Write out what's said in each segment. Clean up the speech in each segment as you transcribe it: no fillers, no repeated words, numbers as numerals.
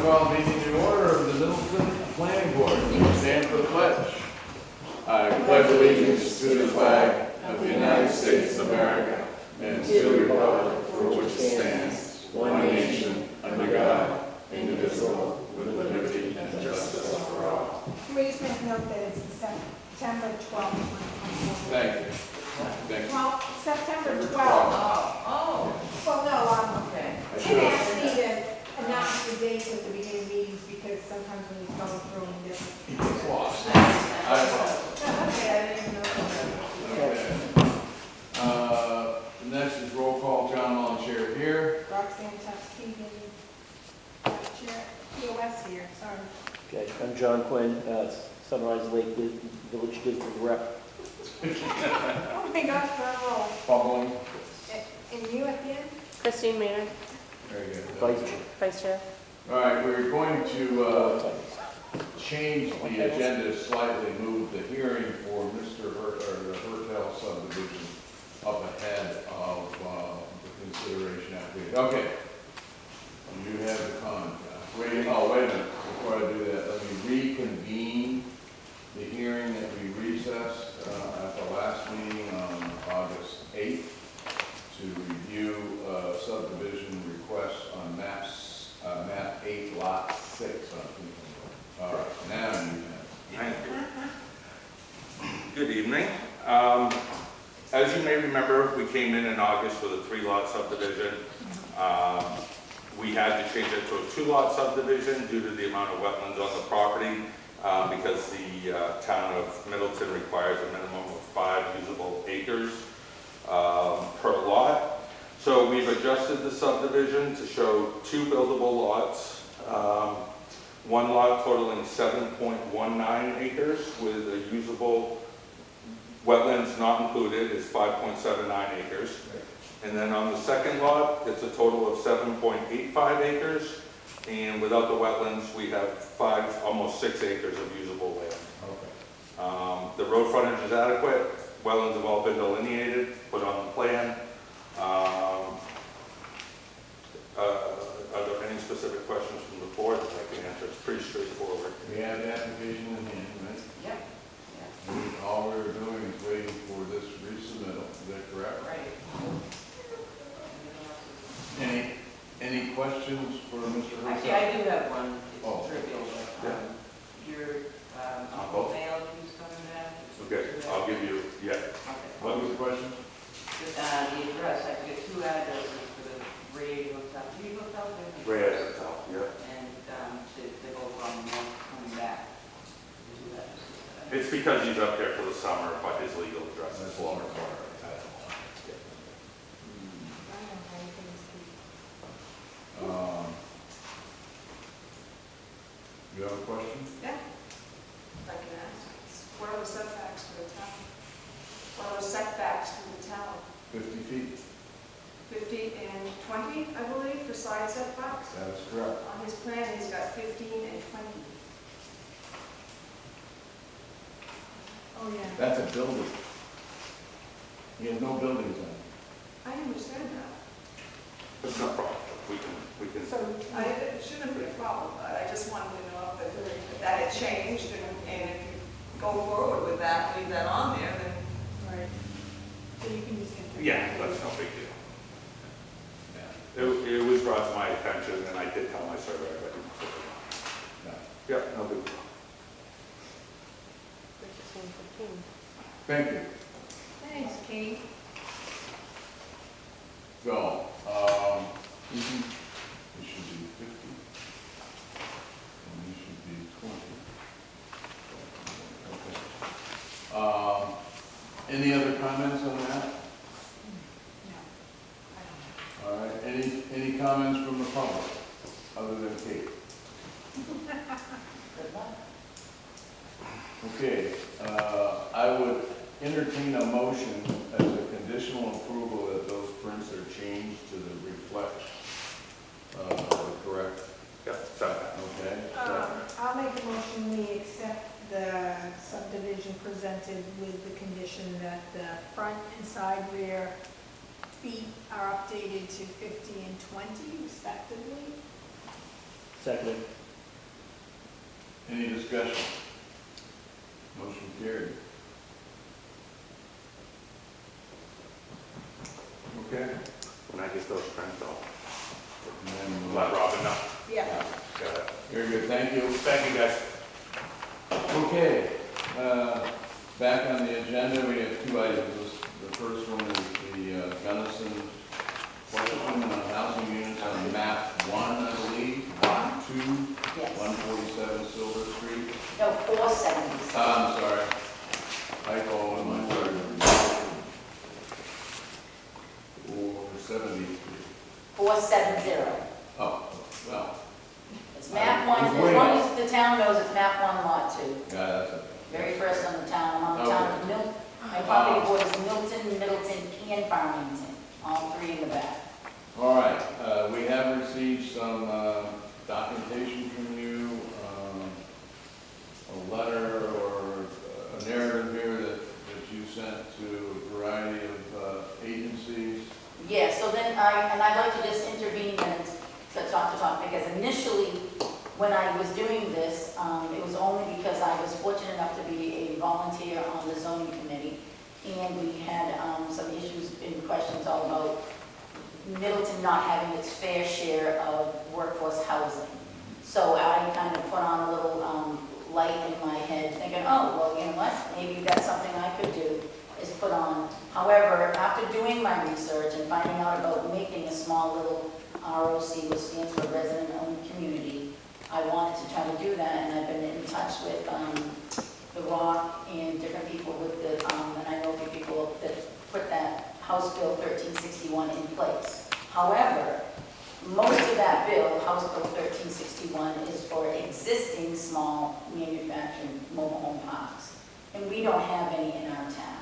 call the meeting to order of the Middleton Planning Board. Stand for the pledge. I pledge allegiance to the flag of the United States of America and to the republic for which it stands, one nation, under God, indivisible, with liberty and justice for all. Please make note that it's September 12th, 2024. Thank you. Thank you. Well, September 12th. Well, no, I Tim should have. asked me to announce the dates at the beginning of meetings because sometimes when he's going through them, he doesn't. It's lost. I apologize. Okay, I didn't even know that. Okay. Next is roll call. John Lonchair here. Roxanne Tuskegee, Chair, POS here, sorry. Okay, I'm John Quinn, Sunrise Lake Village District Rep. Oh my gosh, we're on roll. Bubbling. And you at the end? Christine Maynard, Very good. Vice Chair. All right, we're going to change the agenda slightly, move the hearing for Mr. Hertel subdivision up ahead of the consideration application. Okay. You have the comment. Wait a minute. Before I do that, let me reconvene the hearing that we recessed at the last meeting on August 8th to review subdivision requests on map 8, lot 6. All right, now you can. Good evening. As you may remember, we came in August with a 3-lot subdivision. We had to change it to a 2-lot subdivision due to the amount of wetlands on the property because the town of Middleton requires a minimum of 5 usable acres per lot. So we've adjusted the subdivision to show 2 buildable lots. One lot totaling 7.19 acres with a usable wetlands not included is 5.79 acres. And then on the second lot, it's a total of 7.85 acres. And without the wetlands, we have almost 6 acres of usable land. Okay. The road frontage is adequate. Wetlands have all been delineated, put on the plan. Are there any specific questions from the board that I can answer? It's pretty straightforward. We have the application in hand, right? Yep. All we're doing is waiting for this resubmittal. Is that correct? Right. Any questions for Mr. Hertel? Actually, I do have one. Oh. It's trivial, but your both? mail who's coming back? Okay, I'll give you, yeah. Okay. What was the question? Just the address, I get 2 addresses for the Ray Hotel, 3 hotels? Ray Hotel, yeah. And they both on coming back. The 2 addresses. It's because he's up there for the summer, but his legal address is That's Florida. Florida. I don't know anything to speak. You have a question? Yeah, if I can ask. What are the setbacks for the town? What are the setbacks for the town? 50 feet. 50 and 20, I believe, for side setbacks? That is correct. On his plan, he's got 15 and 20. Oh, yeah. That's a building. He has no buildings on it. I understand that. It's no problem. We can. So it shouldn't be a problem, but I just wanted to know if that had changed, and if you go forward with that, leave that on there, then Right. So you can just get. Yeah, that's no big deal. Yeah. It was brought to my attention, and I did tell my surveyor, but he said, No. yeah, no big deal. Thank you. Thanks, Kate. So, it should be 50. And this should be 20. Okay. Any other comments on that? No, I don't know. All right, any comments from the public, other than Kate? Good luck. Okay, I would entertain a motion as a conditional approval that those prints are changed to reflect the correct, Yeah, setback. okay? I'll make a motion, we accept the subdivision presented with the condition that the front and side rear feet are updated to 50 and 20 respectively. Second. Any discussion? Motion carried. Okay. When I get those prints, I'll And then, let Robin know. Yeah. Got it. very good, thank you. Thank you, guys. Okay, back on the agenda, we have two items. The first one is the Gunnison question on housing units on map 1, I believe, 2, Yes. 147 Silver Street. No, 470. I'm sorry, typo in my third. 473. 470. Oh, well, It's map one, as long as the town knows it's map 1, lot 2. yeah, that's it. Very first on the town, I'm on the town of Middleton. My property board is Middleton, Middleton, and Farmington, all three in the back. All right, we have received some documentation from you, a letter or a narrative here that you sent to a variety of agencies. Yeah, so then I'd like to just intervene and to talk, because initially, when I was doing this, it was only because I was fortunate enough to be a volunteer on the zoning committee, and we had some issues and questions all about Middleton not having its fair share of workforce housing. So I kind of put on a little light in my head, thinking, oh, well, you know what, maybe that's something I could do, is put on. However, after doing my research and finding out about making a small little ROC, which stands for Resident-Owned Community, I wanted to try to do that, and I've been in touch with The Rock and different people with the, and I know a few people that put that House Bill 1361 in place. However, most of that bill, House Bill 1361, is for existing small manufacturing mobile home parks, and we don't have any in our town.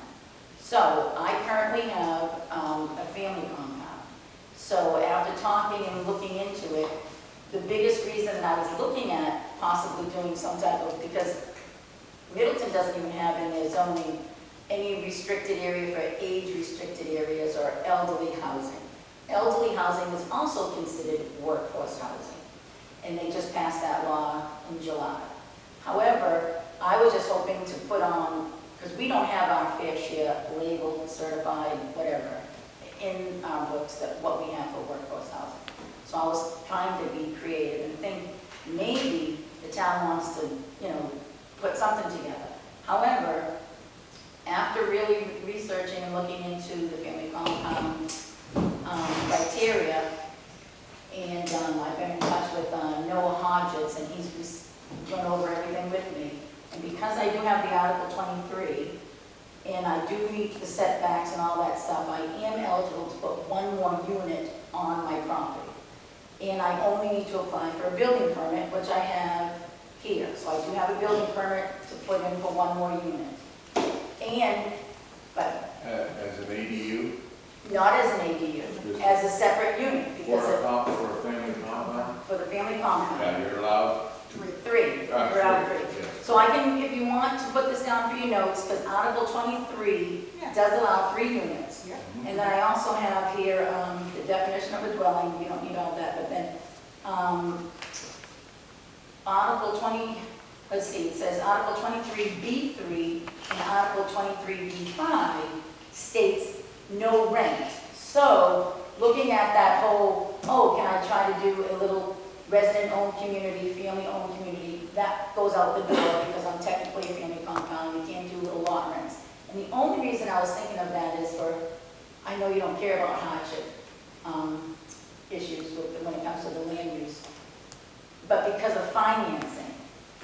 So I currently have a family compound. So after talking and looking into it, the biggest reason that I was looking at possibly doing some type of, because Middleton doesn't even have in their zoning any restricted area for age-restricted areas or elderly housing. Elderly housing is also considered workforce housing, and they just passed that law in July. However, I was just hoping to put on, because we don't have our fair share labeled, certified, whatever, in our books that what we have for workforce housing. So I was trying to be creative and think maybe the town wants to, you know, put something together. However, after really researching and looking into the family compound criteria, and I've been in touch with Noah Hodges, and he's gone over everything with me. And because I do have the Article 23, and I do meet the setbacks and all that stuff, I am eligible to put one more unit on my property. And I only need to apply for a building permit, which I have here. So I do have a building permit to put in for one more unit. And, but As an ADU, not as an ADU, as a separate unit, for because for a family compound? for the family compound. Yeah, you're allowed. Three, we're out of 3. Yes. So I can, if you want to put this down for your notes, because Article 23 does allow 3 units. Yeah. And then I also have here the definition of a dwelling, you don't need all that, but then Article 20, let's see, it says Article 23B3 and Article 23B5 states no rent. So looking at that whole, oh, can I try to do a little resident-owned community, family-owned community, that goes out the door because I'm technically a family compound, you can't do little lot rents. And the only reason I was thinking of that is for, I know you don't care about hardship issues when it comes to the land use, but because of financing.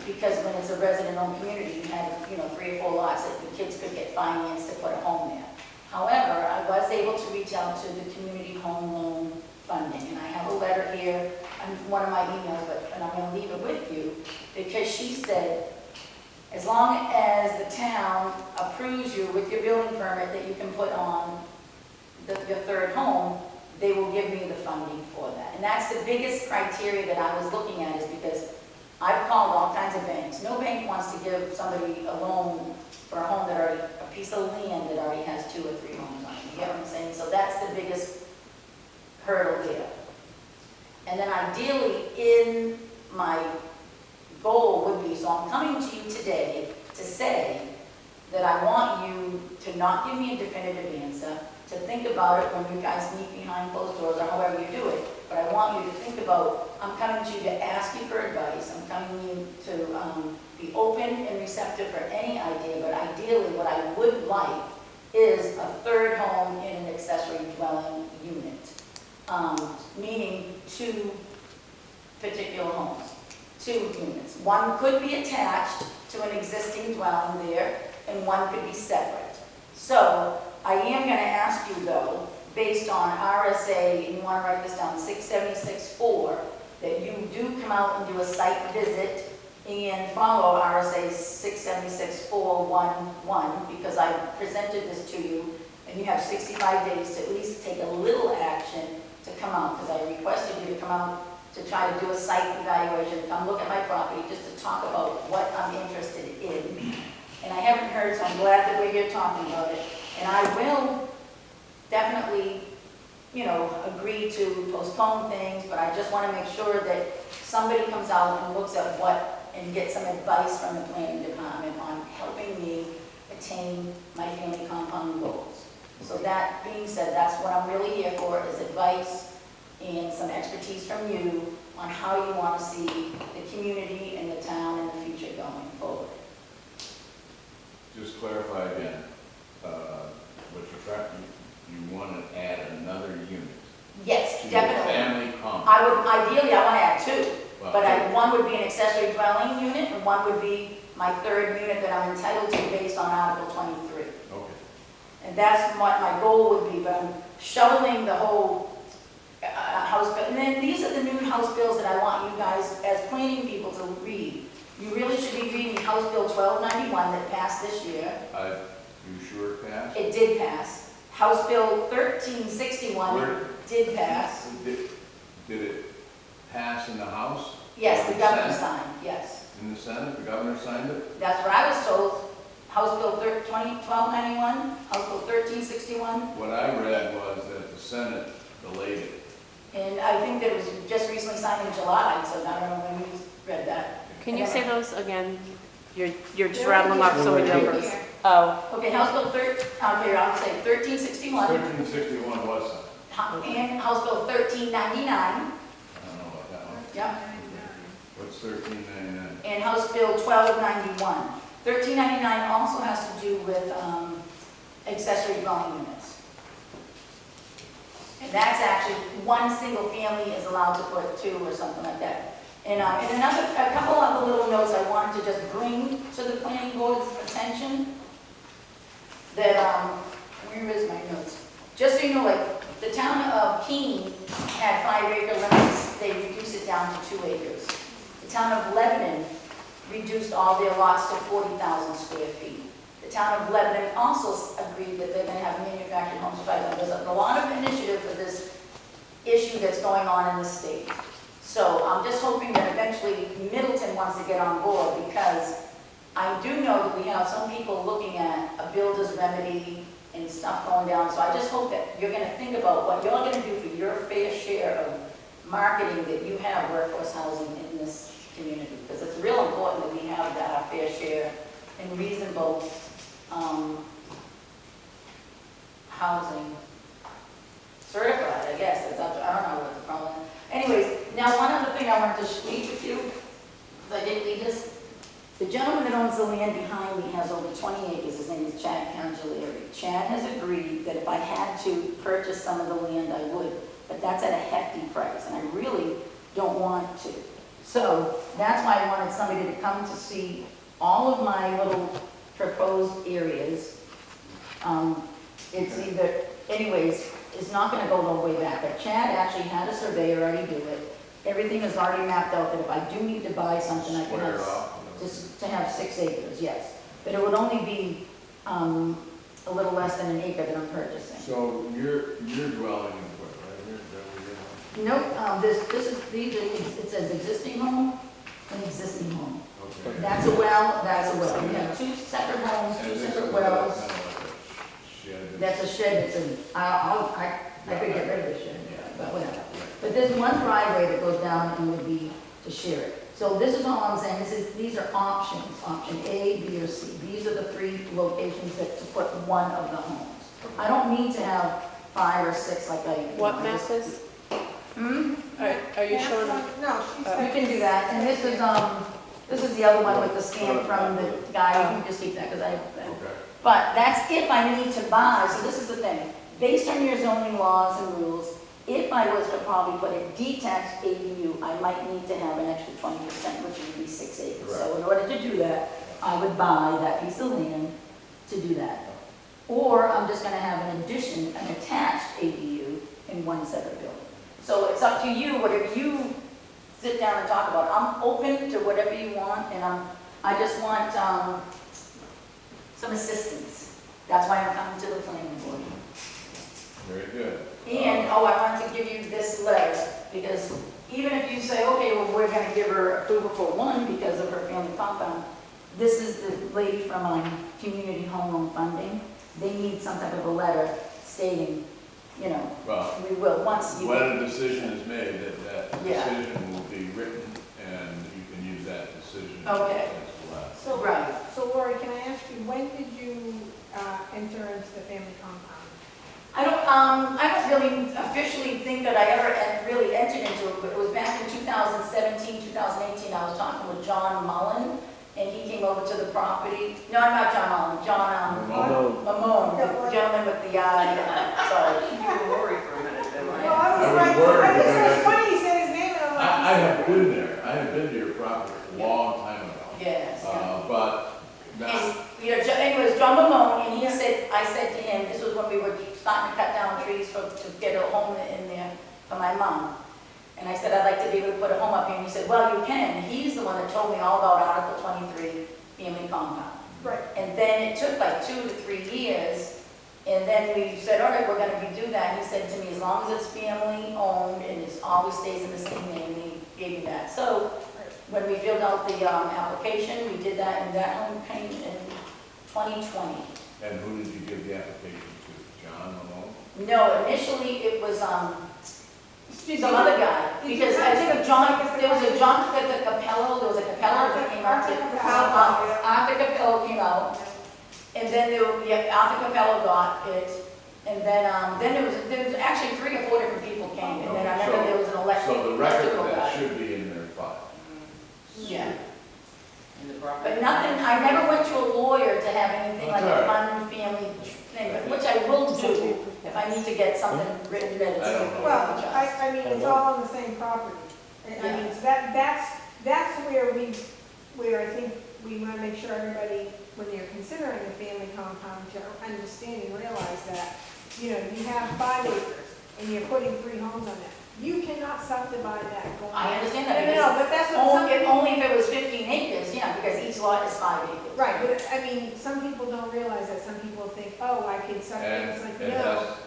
Because when it's a resident-owned community, you have, 3 or 4 lots that the kids could get financed to put a home there. However, I was able to reach out to the community home loan funding, and I have a letter here on one of my emails, and I'm going to leave it with you, because she said, as long as the town approves you with your building permit that you can put on your third home, they will give me the funding for that. And that's the biggest criteria that I was looking at, is because I've called all kinds of banks. No bank wants to give somebody a loan for a home that already, a piece of land that already has 2 or 3 homes on it. You get what I'm saying? So that's the biggest hurdle there. And then ideally, in my goal would be, so I'm coming to you today to say that I want you to not give me a definitive answer, to think about it when you guys meet behind closed doors or however you do it. But I want you to think about, I'm coming to you to ask you for advice. I'm coming to you to be open and receptive for any idea, but ideally what I would like is a third home in an accessory dwelling unit, meaning 2 particular homes, 2 units. One could be attached to an existing dwelling there, and one could be separate. So I am going to ask you, though, based on RSA, and you want to write this down, 676-4, that you do come out and do a site visit and follow RSA 676-411, because I presented this to you, and you have 65 days to at least take a little action to come out, because I requested you to come out to try to do a site evaluation, come look at my property, just to talk about what I'm interested in. And I haven't heard, so I'm glad that we're here talking about it. And I will definitely, you know, agree to postpone things, but I just want to make sure that somebody comes out and looks at what, and get some advice from the planning department on helping me attain my family compound goals. So that being said, that's what I'm really here for, is advice and some expertise from you on how you want to see the community and the town in the future going forward. Just clarify again, what you're trying, you want to add another unit Yes, to your definitely. family compound. I would, ideally, I want to add 2, Well, but one would be an accessory dwelling unit, and one would be my 3rd unit that I'm entitled to based on Article 23. Okay. And that's what my goal would be, but I'm shoveling the whole house bill. And then these are the new house bills that I want you guys, as planning people, to read. You really should be reading House Bill 1291 that passed this year. You sure it passed? It did pass. House Bill 1361 Where- did pass. Did it pass in the House? Yes, Or the governor Senate? signed, yes. In the Senate, the governor signed it? That's what I was told. House Bill 1291, House Bill 1361, What I read was that the Senate delayed it. and I think that it was just recently signed in July, so I don't know when you read that. Can you say those again? You're just They're rattling off so many right numbers. here. Oh, Okay, House Bill I'll say 1361, 1361 was signed. and House Bill 1399, I don't know about that one. yep, What's 1399? and House Bill 1291. 1399 also has to do with accessory dwelling units. And that's actually, one single family is allowed to put 2 or something like that. And a couple other little notes I wanted to just bring to the planning board's attention. That, where is my notes? Just so you know, like, the town of Keene had 5-acre limits, they reduced it down to 2 acres. The town of Lebanon reduced all their lots to 40,000 square feet. The town of Lebanon also agreed that they're going to have manufactured homes. There's a lot of initiative for this issue that's going on in the state. So I'm just hoping that eventually Middleton wants to get on board, because I do know that we have some people looking at a builder's remedy and stuff going down. So I just hope that you're going to think about what you're going to do for your fair share of marketing that you have workforce housing in this community, because it's real important that we have that, our fair share, and reasonable housing certified, I guess. I don't know what the problem is. Anyways, now one other thing I wanted to leave with you, because I didn't leave this. The gentleman that owns the land behind me has over 20 acres. His name is Chad Cangileri. Chad has agreed that if I had to purchase some of the land, I would, but that's at a hefty price, and I really don't want to. So that's why I wanted somebody to come to see all of my little proposed areas. It's either, anyways, it's not going to go all the way back, but Chad actually had a surveyor already do it. Everything is already mapped out, that if I do need to buy something, I can Square have, off. just to have 6 acres, yes. But it would only be a little less than an acre that I'm purchasing. So your dwelling is what, right here? Is that where you're Nope, this is, it says existing home and existing home. Okay. That's a well, that's a well. We have 2 separate homes, And 2 this separate is wells. kind of like a shed. That's a shed, I could get rid of the shed, but whatever. But there's one driveway that goes down and would be to share it. So this is all I'm saying, these are options, option A, B, or C. These are the 3 locations that to put one of the homes. I don't need to have 5 or 6 like I. What map is? Hmm? Are you showing? No, she You said. can do that, and this is the other one with the stamp from the guy, you can just keep that, because I. Okay. But that's if I need to buy, so this is the thing, based on your zoning laws and rules, if I was to probably put a detached ADU, I might need to have an extra 20%, which would be 6 acres. So in order to do that, I would buy that piece of land to do that. Or I'm just gonna have an addition, an attached ADU in one separate building. So it's up to you, whatever you sit down and talk about. I'm open to whatever you want, and I just want some assistance. That's why I'm coming to the planning board. Very good. And, I wanted to give you this letter, because even if you say, okay, well, we're gonna give her approval for one because of her family compound, this is the lady from Community Home Loan Funding. They need some type of a letter stating, you know, Well, we will, once you. when a decision is made, that Yeah. decision will be written, and you can use that decision. Okay. as well. So, Right. so Lori, can I ask you, when did you enter into the family compound? I don't really officially think that I ever really entered into it, but it was back in 2017, 2018, I was talking with John Mullen, and he came over to the property. No, not John Mullen, John No, Mamone, the gentleman with the, sorry. You were worried for a minute then, Well, right? I was I was like, worried I just, because it's funny you said his name, and I'm like. I have been there, I have been to your property a long time ago. Yes, yeah. But And, now, you know, it was John Mamone, and he said, I said to him, this was when we were starting to cut down trees to get a home in there for my mom. And I said, I'd like to be able to put a home up here, and he said, well, you can. He's the one that told me all about Article 23, family compound. Right. And then it took like 2 to 3 years, and then we said, all right, we're gonna redo that. And he said to me, as long as it's family owned and it always stays in the same name, he gave me that. So when we filled out the application, we did that, and that home came in 2020. and who did you give the application to? John Malone? No, initially it was Did some you- other guy, did you because I have think to- of John, there was a John Capello, there was a Capello that came out. Arthur Capello, Arthur Capello came out, and then there, Arthur Capello got it, and then there was actually 3 or 4 different people came, and then I remember there was an electric. So the record electrical of that guy. should be in their file. Yeah, In the property. but nothing, I never went to a lawyer to have anything like a Okay. fun family thing, which I will do if I need to get something written that it's. I don't know. Well, I mean, it's all on the same property. I mean, so that's where I think we want to make sure everybody, when they're considering a family compound, to understand and realize that, you know, you have 5 acres and you're putting 3 homes on that. You cannot subdivide that going. I understand that. No, but that's what some people. Only if it was 15 acres, yeah, because each lot is 5 acres. Right, but I mean, some people don't realize that. Some people think, oh, I can subdivide, And it's like, it no. has,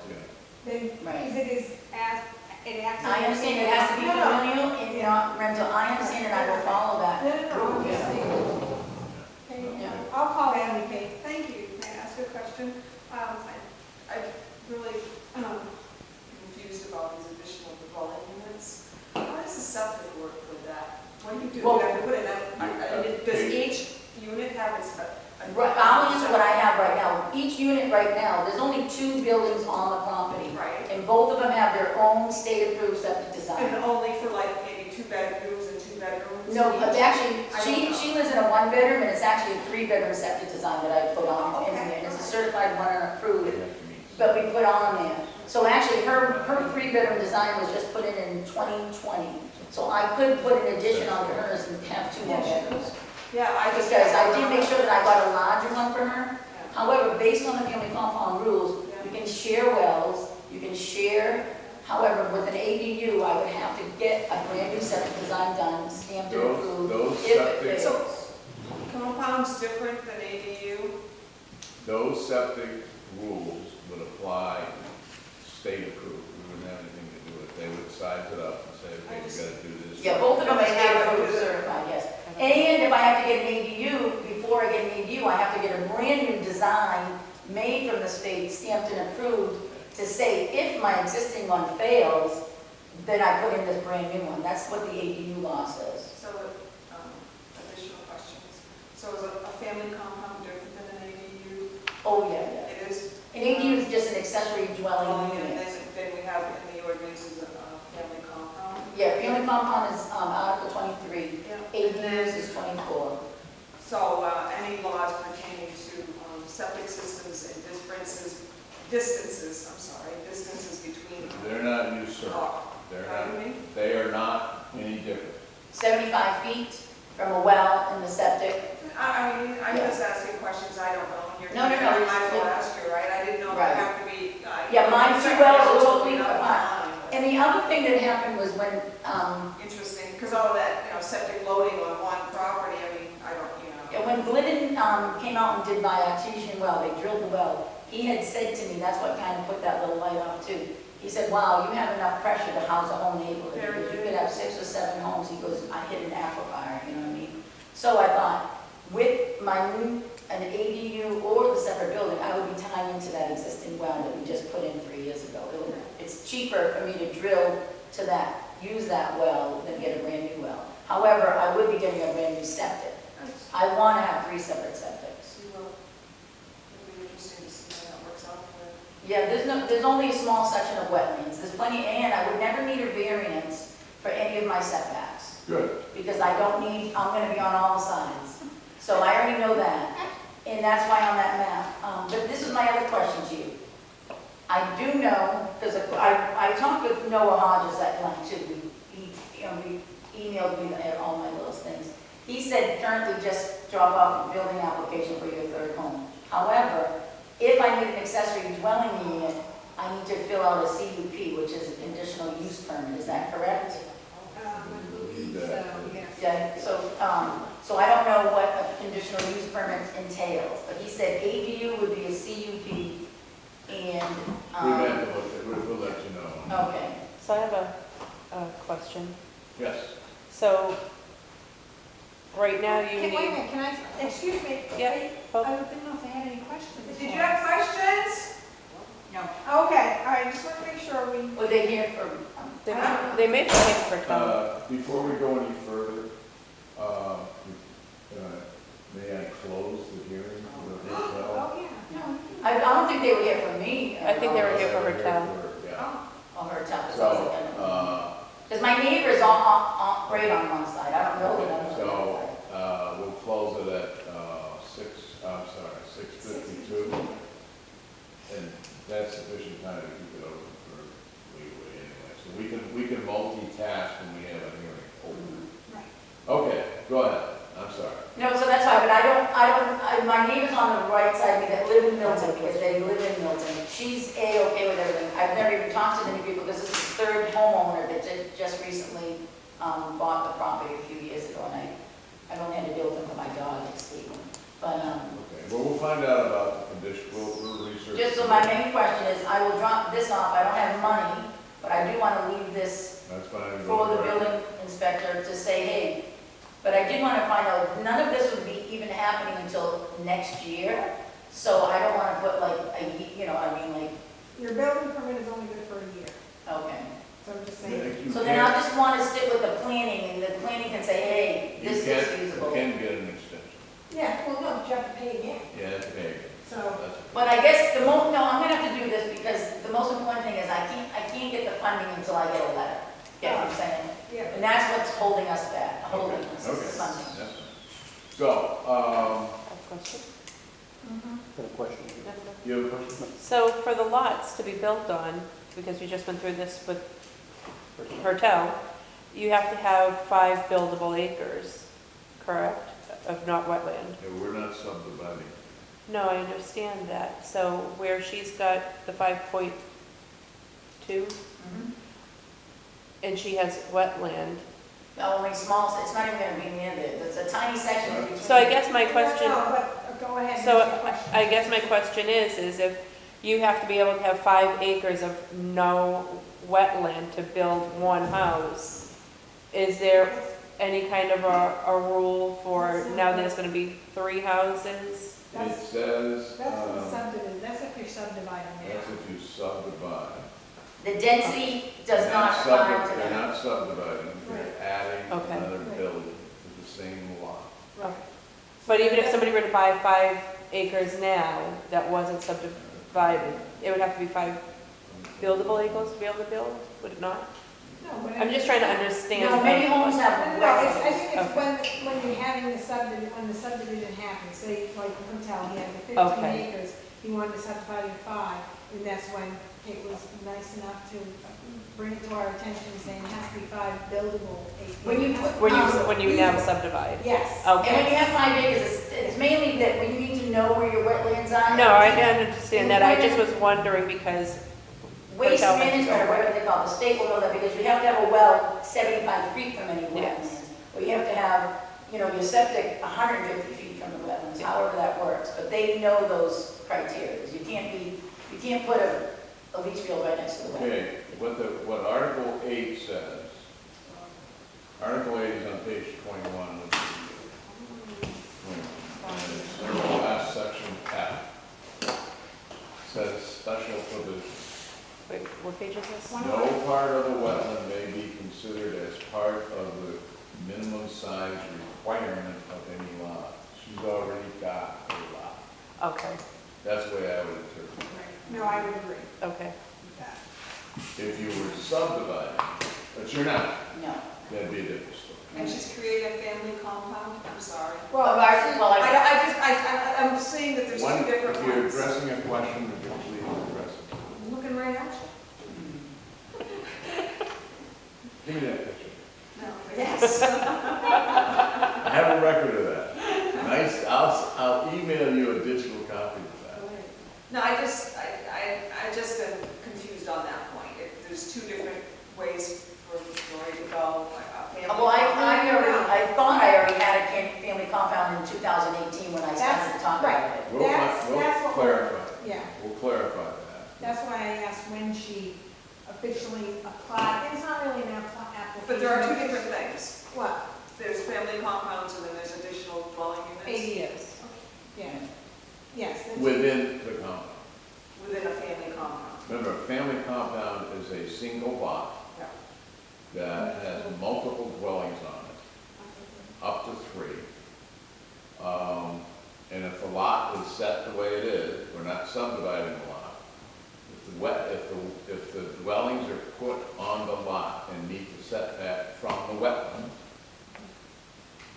Then, Right. because it is, it acts. I understand it has to be No, no. familial and not rental. I understand and I will follow that. No, I'm just saying. Okay, Yeah. I'll call Abby Kate. Thank you. May I ask a question? I'm really confused about these additional dwelling units. How does the septic work with that? When you do, you Well- have to put it in, does each unit have its? Right, I'll answer what I have right now. Each unit right now, there's only 2 buildings on the property. Right, And both of them have their own state-approved septic and design. only for like maybe 2 bedrooms and 2 bedrooms? No, but actually, I don't know. she lives in a 1-bedroom and it's actually a 3-bedroom septic design that I put on in Okay. there. And it's a certified one and approved. you have to meet. But we put on there. So actually, her 3-bedroom design was just put in 2020. So I could put an addition onto hers and have 2 more bedrooms. Yeah, I just. Because I did make sure that I got a larger one for her. However, based on the family compound rules, you can share wells, you can share, however, with an ADU, I would have to get a brand new septic design done, stamped and approved. Those if it septic- fails. Compound's different than ADU? Those septic rules would apply state approved. We wouldn't have anything to do with it. They would size it up and say, okay, you gotta do this. Yeah, both of them are They have state to approved do it. certified, yes. And if I have to get an ADU, before I get an ADU, I have to get a brand new design made from the state, stamped and approved, to say if my existing one fails, then I put in this brand new one. That's what the ADU law says. So So is a family compound different than an ADU? Oh, yeah. It is? An ADU is just an accessory Oh, dwelling and unit. then we have in the ordinances a family compound. Yeah, family compound is Article 23, Yeah. ADUs is 24. So any laws pertaining to septic systems and distances between. They're not usurped. They're Pardon me? not, they are not any different. 75 feet from a well in the septic. I mean, I'm just asking questions I don't know. You're No, no, no, I it's- might as well ask you, right? I didn't know if Right. it have to be. Yeah, mine too well, Secretary so told me we- another time, but- And the other thing that happened was when, Interesting, because all of that, septic loading on one property, I mean, I don't, yeah, when Glidden came out and did my artesian well, they drilled the well, he had said to me, that's what kind of put that little light off too. He said, wow, you have enough pressure to house a whole neighborhood. Very Because you good. could have 6 or 7 homes. He goes, I hit an aquifer, you know what I mean? So I thought, with my new, an ADU or the separate building, I would be tying into that existing well that we just put in 3 years ago. It's cheaper for me to drill to that, use that well than get a brand new well. However, I would be getting a brand new septic. I want to have 3 separate septics. It'll be interesting to see how that works out for you. Yeah, there's only a small section of wetlands. There's plenty, and I would never need a variance for any of my setbacks. Good. Because I don't need, I'm gonna be on all sides. So I already know that, and that's why on that map. But this is my other question to you. I do know, because I talked with Noah Hodges that night too. He emailed me all my little things. He said currently just drop off a building application for your 3rd home. However, if I need an accessory dwelling unit, I need to fill out a CUP, which is a conditional use permit. Is that correct? Yeah, so I don't know what a conditional use permit entails, but he said ADU would be a CUP and, We have to look at, we'll let you know. okay. So I have a question. Yes. So, right now you Wait a need, minute, can I, excuse me? Yeah, I oh. didn't know if I had any questions. Did you have questions? No. Okay, all right, just want to make sure we, Were they here for, they may be paying for time. Before we go any further, may I close the hearing for the hotel? oh, yeah. I don't think they were here for me. I think they were here for We're hotel. Yeah. Oh, her top is So, because my neighbor's all great on one side, I don't know the other. so, we'll close it at, 6:52. And that's sufficient time to keep it open for legally anyway. So we can multitask when we have a hearing open. Right. Okay, go ahead. I'm sorry. No, so that's why, but my neighbor's on the right side of me that live in Middleton, because they live in Middleton. She's A-okay with everything. I've never even talked to many people, because this is the 3rd homeowner that just recently bought the property a few years ago, and I've only had to deal with them for my dog, Stephen. But, Okay, well, we'll find out about the condition, we'll research. just so my main question is, I will drop this off, I don't have money, but I do want to leave this That's fine. for the building inspector to say, hey, but I did want to find out, none of this would be even happening until next year, so I don't want to put like Your building permit is only good for a year, okay. so I'm just saying. So then I just want to stick with the planning, and the planning can say, hey, this is feasible. You can get an extension. Yeah, well, no, you have to pay again, Yeah, that's okay. so. That's But I guess no, I'm gonna have to do this, because the most important thing is I can't get the funding until I get a letter. Get what I'm saying? Yeah. And that's what's holding us back, holding us, Okay. is funding. Yes. So, I have a question. Got a question? you have a question? So for the lots to be built on, because we just went through this with Hertel, you have to have 5 buildable acres, correct, of not wetland? Yeah, we're not subdividing. No, I understand that. So where she's got the 5.2 Mhm. and she has wetland. Only small, it's not even gonna be near there, there's a tiny section between. So I guess my question, No, but go ahead and so ask your question. I guess my question is if you have to be able to have 5 acres of no wetland to build one house, is there any kind of a rule for now there's gonna be 3 houses? It says, That's the subdivision, that's if you're subdividing there. that's if you subdivide. The density does They're not apply to They're that. not subdividing, they're adding Okay. another Right. building to the same lot. Okay. But even if somebody were to buy 5 acres now that wasn't subdivided, it would have to be 5 buildable acres to be able to build, would it not? No, but I'm just trying to understand. No, many homes have No, it's, I think it's Okay. when you're having the subdivision, when the subdivision happens, say, like the hotel, he had the 15 Okay. acres, he wanted to subdivide in 5, and that's when it was nice enough to bring it to our attention, saying it has to be 5 buildable acres. When you put- When you now subdivide? Yes. And when Okay. you have 5 acres, it's mainly that when you need to know where your wetlands are. No, I understand that. I just was wondering because, Waste Hotel management, or whatever they call it, the state will know that, because you have to have a well 75 feet from any Yes. wetlands. Or you have to have, you know, your septic 150 feet from the wetlands, however that works. But they know those criteria. You can't put a leach field right next to the well. Okay, what Article 8 says, Article 8 is on page 21 of the last section F. Says special provision. wait, what page is this? No part of a wetland may be considered as part of the minimum size requirement of any lot. She's already got a lot. Okay, That's the way I would interpret it. No, I would agree okay. with that. If you were subdividing, but you're not, No. that'd be a different story. And she's created a family compound, I'm sorry. Well, I'm saying that there's One, two different if you're ones. addressing a question, would you please address it? I'm looking right at you. Give me that picture. No, yes. I have a record of that. Nice, I'll email you a digital copy of that. No, I just am confused on that point. There's two different ways for Lori to go, like a family. Well, I thought I already had a family compound in 2018 when I started to talk Right. about it. We'll That's what we're- clarify, Yeah, we'll clarify that. that's why I asked when she officially applied. It's not really an application. But there are two different things. What? There's family compounds and then there's additional dwelling units ADUs. Yeah. Yes. that's- Within the compound. within a family compound. Remember, a family compound is a single lot Yeah. that has multiple dwellings on it, up to 3. And if the lot is set the way it is, we're not subdividing the lot. If the dwellings are put on the lot and meet the setback from the wetland,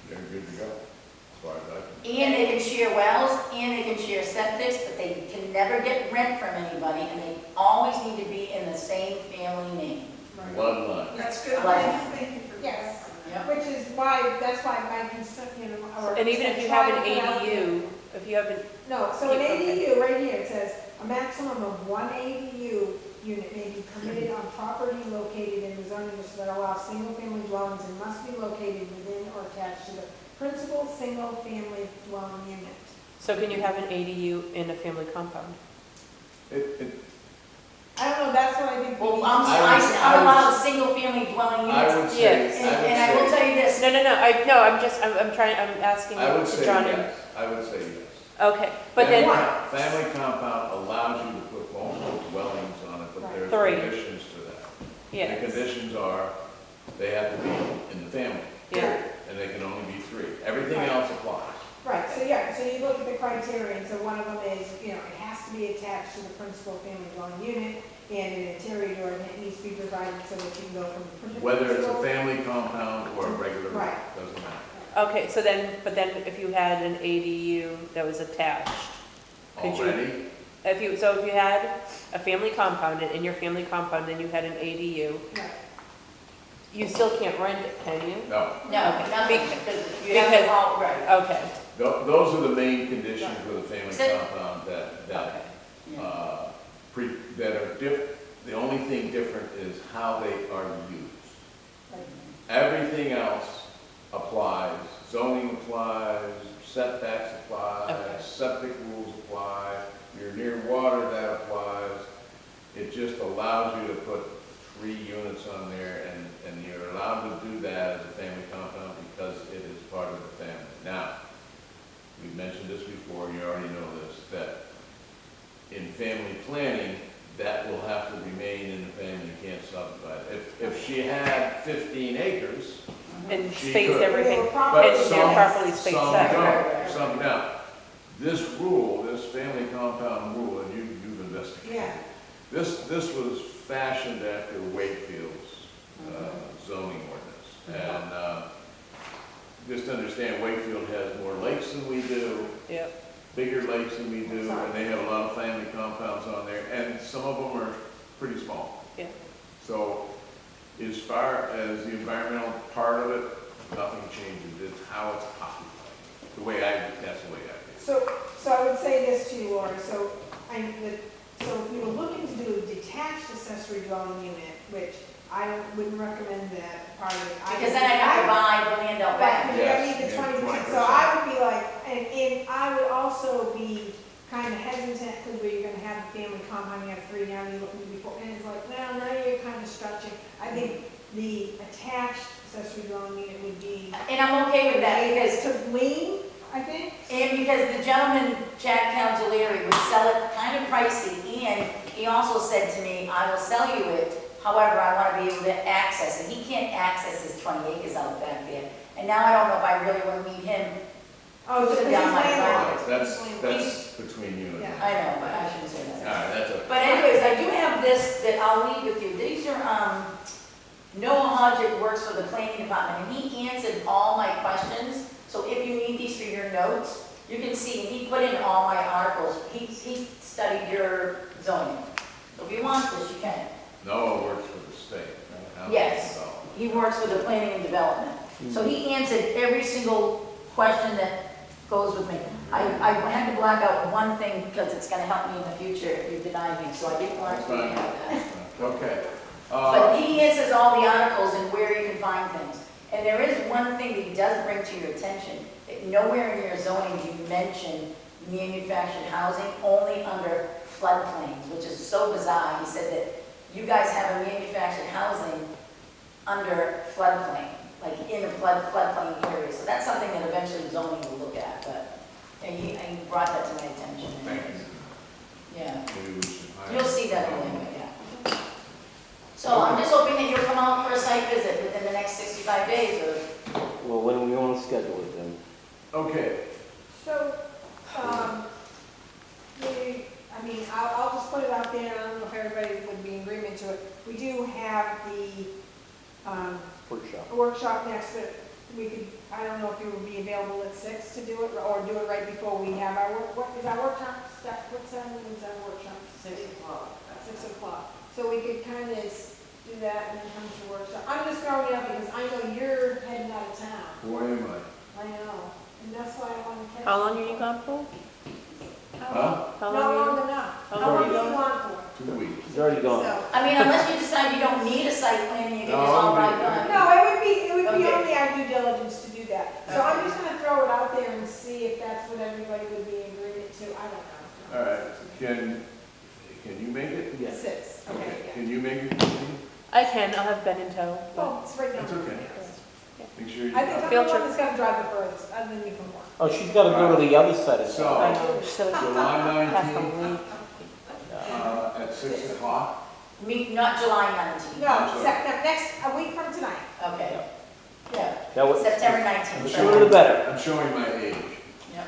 they're good to go, as far as I can. And they can share wells, and they can share septics, but they can never get rent from anybody, and they always need to be in the same family name. Bloodline. That's good. Like- Thank you for Yes. clarifying that. Which is why, that's why my concern, or. And even if you have an try to put out there- ADU, if you have an, No, so an Yeah, okay. ADU, right here, it says, a maximum of 1 ADU unit may be permitted on property located in the zoning district that allows single-family dwellings and must be located within or attached to the principal single-family dwelling unit. so can you have an ADU in a family compound? I don't know, that's what I think. we Well, need I'm, to- I would- I'm allowed single-family dwelling I units. would say, Yes. And I will tell you this, No, I'm trying, I'm asking I would say John. yes, I would say yes. Okay, but then, Family compound allows you to put multiple dwellings on it, but there's Three. conditions to that. The yes, conditions are, they have to be in the family, yeah, and they can only be 3. Everything Right. else applies. Right, so yeah, so you look at the criteria, and so one of them is, it has to be attached to the principal family dwelling unit, and an interior door, and it needs to be provided so that you can go from. Whether it's a principal- family compound or a regular, Right. doesn't matter. okay, so then, but then if you had an ADU that was attached, could you? Already, If you had a family compound, and in your family compound, then you had an ADU, Right. you still can't rent it, can you? no. no, Okay. nothing, because you have Because- to all, right. Okay, Those are the main conditions with a family So- compound that okay, that are the only thing different is how they are used. Right. Everything else applies, zoning applies, setbacks apply, Okay. septic rules apply, you're near water, that applies. It just allows you to put 3 units on there, and you're allowed to do that as a family compound because it is part of the family. Now, we've mentioned this before, you already know this, that in family planning, that will have to remain in the family, you can't subdivide. If she had 15 acres, and She spaced could. everything, But and some, they're properly spaced some out. don't, some don't. This rule, this family compound rule, and you've investigated. Yeah. This was fashioned after Wakefield's zoning ordinance. And just understand, Wakefield has more lakes than we do, Yep. bigger lakes than we do, and they have a lot of family compounds on there, and some of them are pretty small. Yeah. So as far as the environmental part of it, nothing changes. It's how it's occupied. That's the way I feel. So I would say this to you, Laura, so if you were looking to do a detached accessory dwelling unit, which I wouldn't recommend that part of it. Because then I'd have to buy the land out back. Right, I need the Yes, 20%, 20%. so I would be like, and I would also be kind of hesitant, because where you're gonna have the family compound, you have 3, now you're looking before, and it's like, well, now you're kind of stretching. I think the attached accessory dwelling unit would be. And I'm okay with that because, To lean, I think. and because the gentleman, Jack Cavalieri, would sell it kind of pricey, and he also said to me, I will sell you it, however, I want to be able to access it. He can't access his 20 acres out back there. And now I don't know if I really want to meet him. Oh, just Put it because down he's my landlocked. That's between you and me. Yeah. I know, but I shouldn't say All that. right, that's okay. But anyways, I do have this that I'll leave with you. These are, Noah Hodgett works for the planning department, and he answered all my questions. So if you need these for your notes, you can see, and he put in all my articles. He studied your zoning. So if you want this, you can. Noah works for the state, right? Yes. So, He works for the planning and development. So he answered every single question that goes with me. I had to black out one thing because it's gonna help me in the future if you deny me, so I didn't want That's to fine. have that. Okay. But he answers all the articles and where you can find things. And there is one thing that he does bring to your attention, that nowhere in your zoning do you mention manufactured housing, only under floodplains, which is so bizarre. He said that you guys have a manufactured housing under floodplain, like in a floodplain area. So that's something that eventually zoning will look at, but, and he brought that to my attention. Thank you. Yeah, Maybe we should hire- you'll see that anyway, yeah. So I'm just hoping that you'll come out for a site visit within the next 65 days, or, Well, when do we want to schedule it then? Okay, So, I'll just put it out there, I don't know if everybody would be in agreement to it. We do have the, Workshop. workshop next, but we could, I don't know if you would be available at 6 to do it, or do it right before we have our what is our workshop, what time is our workshop? 6 o'clock. 6 o'clock. So we could kind of do that and then come to the workshop. I'm just throwing it out because I know you're heading out of town. boy am I. I know, and that's why I want to catch. How long are you gone for? Huh? How Not long are long enough. How How long long are do you you want for? 2 weeks. He's already gone. So, I mean, unless you decide you don't need a site plan, you can No, just all I'm right good. done. no, it would be Okay. only our due diligence to do that. So I'm just gonna throw it out there and see if that's what everybody would be in agreement to, I don't know. All right, can you make it? Yes. 6, okay, yeah. Can you make it? Christine? I can, I'll have Ben in tow, but Well, it's right down. That's okay. Make sure you. I think I'm the Field one trip. that's gonna drive the furthest, other than you from work. Oh, she's got to go to the other side of So- I town. know, so July pass the 19th, week. at 6 o'clock. Not July 19th. No, I'm sorry. a week from tonight. Okay. Yeah, That was, September the 19th. sooner the better. I'm showing my age. Yep.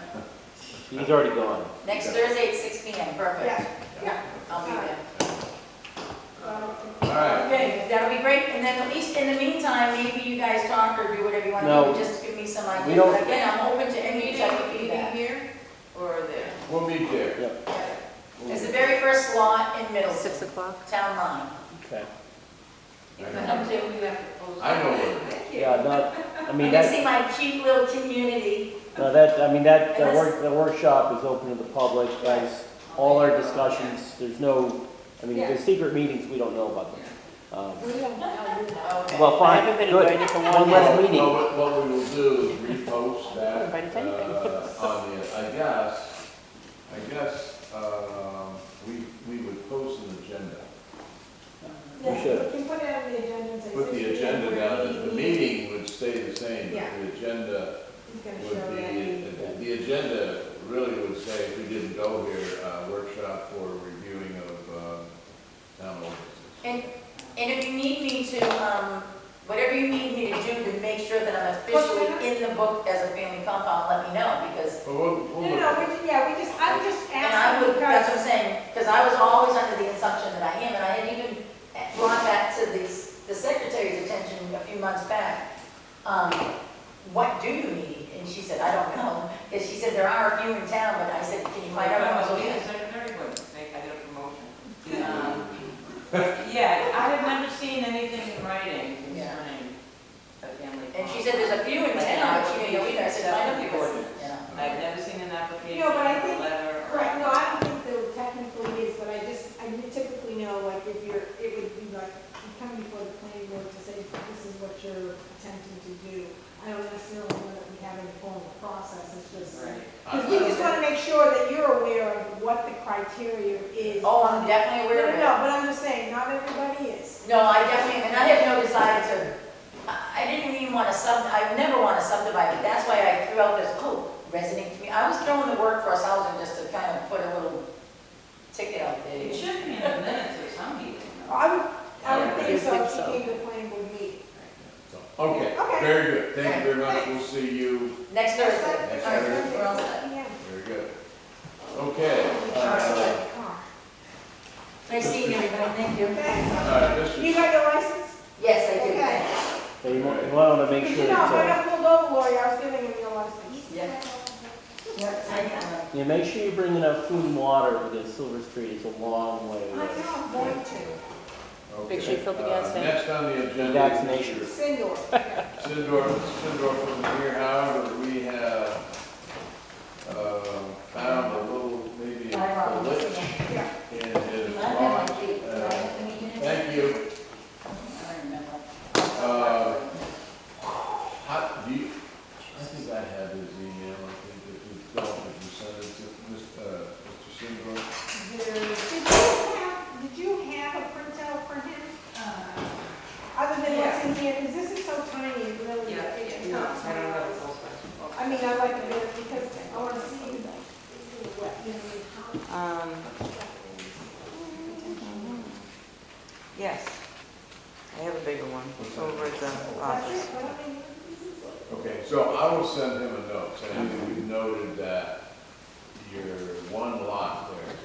He's already gone. Next Thursday at 6 p.m., perfect. Yeah, yeah. I'll be there. All right. Okay, that'll be great, and then at least in the meantime, maybe you guys talk or do whatever you want to No. do, just give me some We ideas. don't- But again, I'm open to any type of feedback. here or there? We'll meet there. Yep, It's the very first lot in Middleton, 6 o'clock. town line. okay. If I come to, we have to post. I know where. Thank you. Yeah, not, I You mean, can that, see my cute little community. no, that, I mean, that, And the workshop is open to the public, guys. All our discussions, there's no, I mean, Yeah. the secret meetings, we don't know about them. We don't know. Okay. Well, I fine, haven't been good. invited to one One yet. less meeting. Well, what we will do is repost that, Invited to anything. on the, I guess, we would post an agenda. Yeah, We should. we can put it on the agenda and say. Put the 6 p.m. agenda we're down, meeting. the meeting would stay the same, Yeah. but the agenda He's gonna would show that be, meeting. the agenda really would say, if we didn't go here, workshop for reviewing of, town ordinances. And if you need me to whatever you need me to do to make sure that I'm officially in the book as a family compound, let me know, because, But we'll No, look. no, I'm just and I asking would, that's what I'm because, saying, because I was always under the assumption that I am, and I had even brought that to the secretary's attention a few months back. What do you need? And she said, I don't know, because she said there are a few in town, but I said, can you find out? Well, what yeah, else? secretary, but I get a promotion. Yeah, I have never seen anything in writing concerning a family. And she said there's a few in town, but she didn't know either. I said, find out the ordinance. I've never seen an application, No, but I or a think- letter. or- right, no, I don't think there technically is, but I typically know, like, if it would be like, you come before the planning board to say, this is what you're attempting to do. I don't necessarily know that we have any formal process, it's just, Right. because we just want to make sure that you're aware of what the criteria is. Oh, I'm definitely aware of it. No, but I'm just saying, not everybody is. No, I definitely, and I have no desire to, I didn't even want to I never want to subdivide it. That's why I threw out this, resident community. I was throwing the workforce housing just to kind of put a little ticket out there. It should be in the minutes of some meeting. though. I would I think so, think if she so. came to the planning board meeting. Okay, Okay. very good. Thank you very much. We'll see you. Next Thursday. Next All right, Thursday. we're all set. Yeah. Very good. Okay. Nice seeing everybody, thank you. Thanks. This You is, got your license? Yes, I do. Okay. So you want to make You sure know, if I that, got pulled over, Lori, I was giving him your license. Yeah. Yep, I know. you make sure you bring enough food and water because Silver Street is a long way I away. know, I'm going to. Make sure you fill the gas tank. Next on the agenda. Vaccination. Sindor. Sindor from here, however, we have, found a little, maybe a glitch Yeah. in his I have drawing. my sheet. Did I have to meet you? Thank you. I don't remember. Do you, I think I have his email, I think that you don't, if you send it to Mr. Sindor. Did you have a printout for him? Other than what's in here, because this is so tiny, it really, Yeah, it's no, not I don't have a small. full special. I mean, I like it better because I want to see what, you know, how. Yes, I have a bigger one, What's over at the That's office. it, but I mean, Okay, so I will send him a note saying that we noted that your one lot there,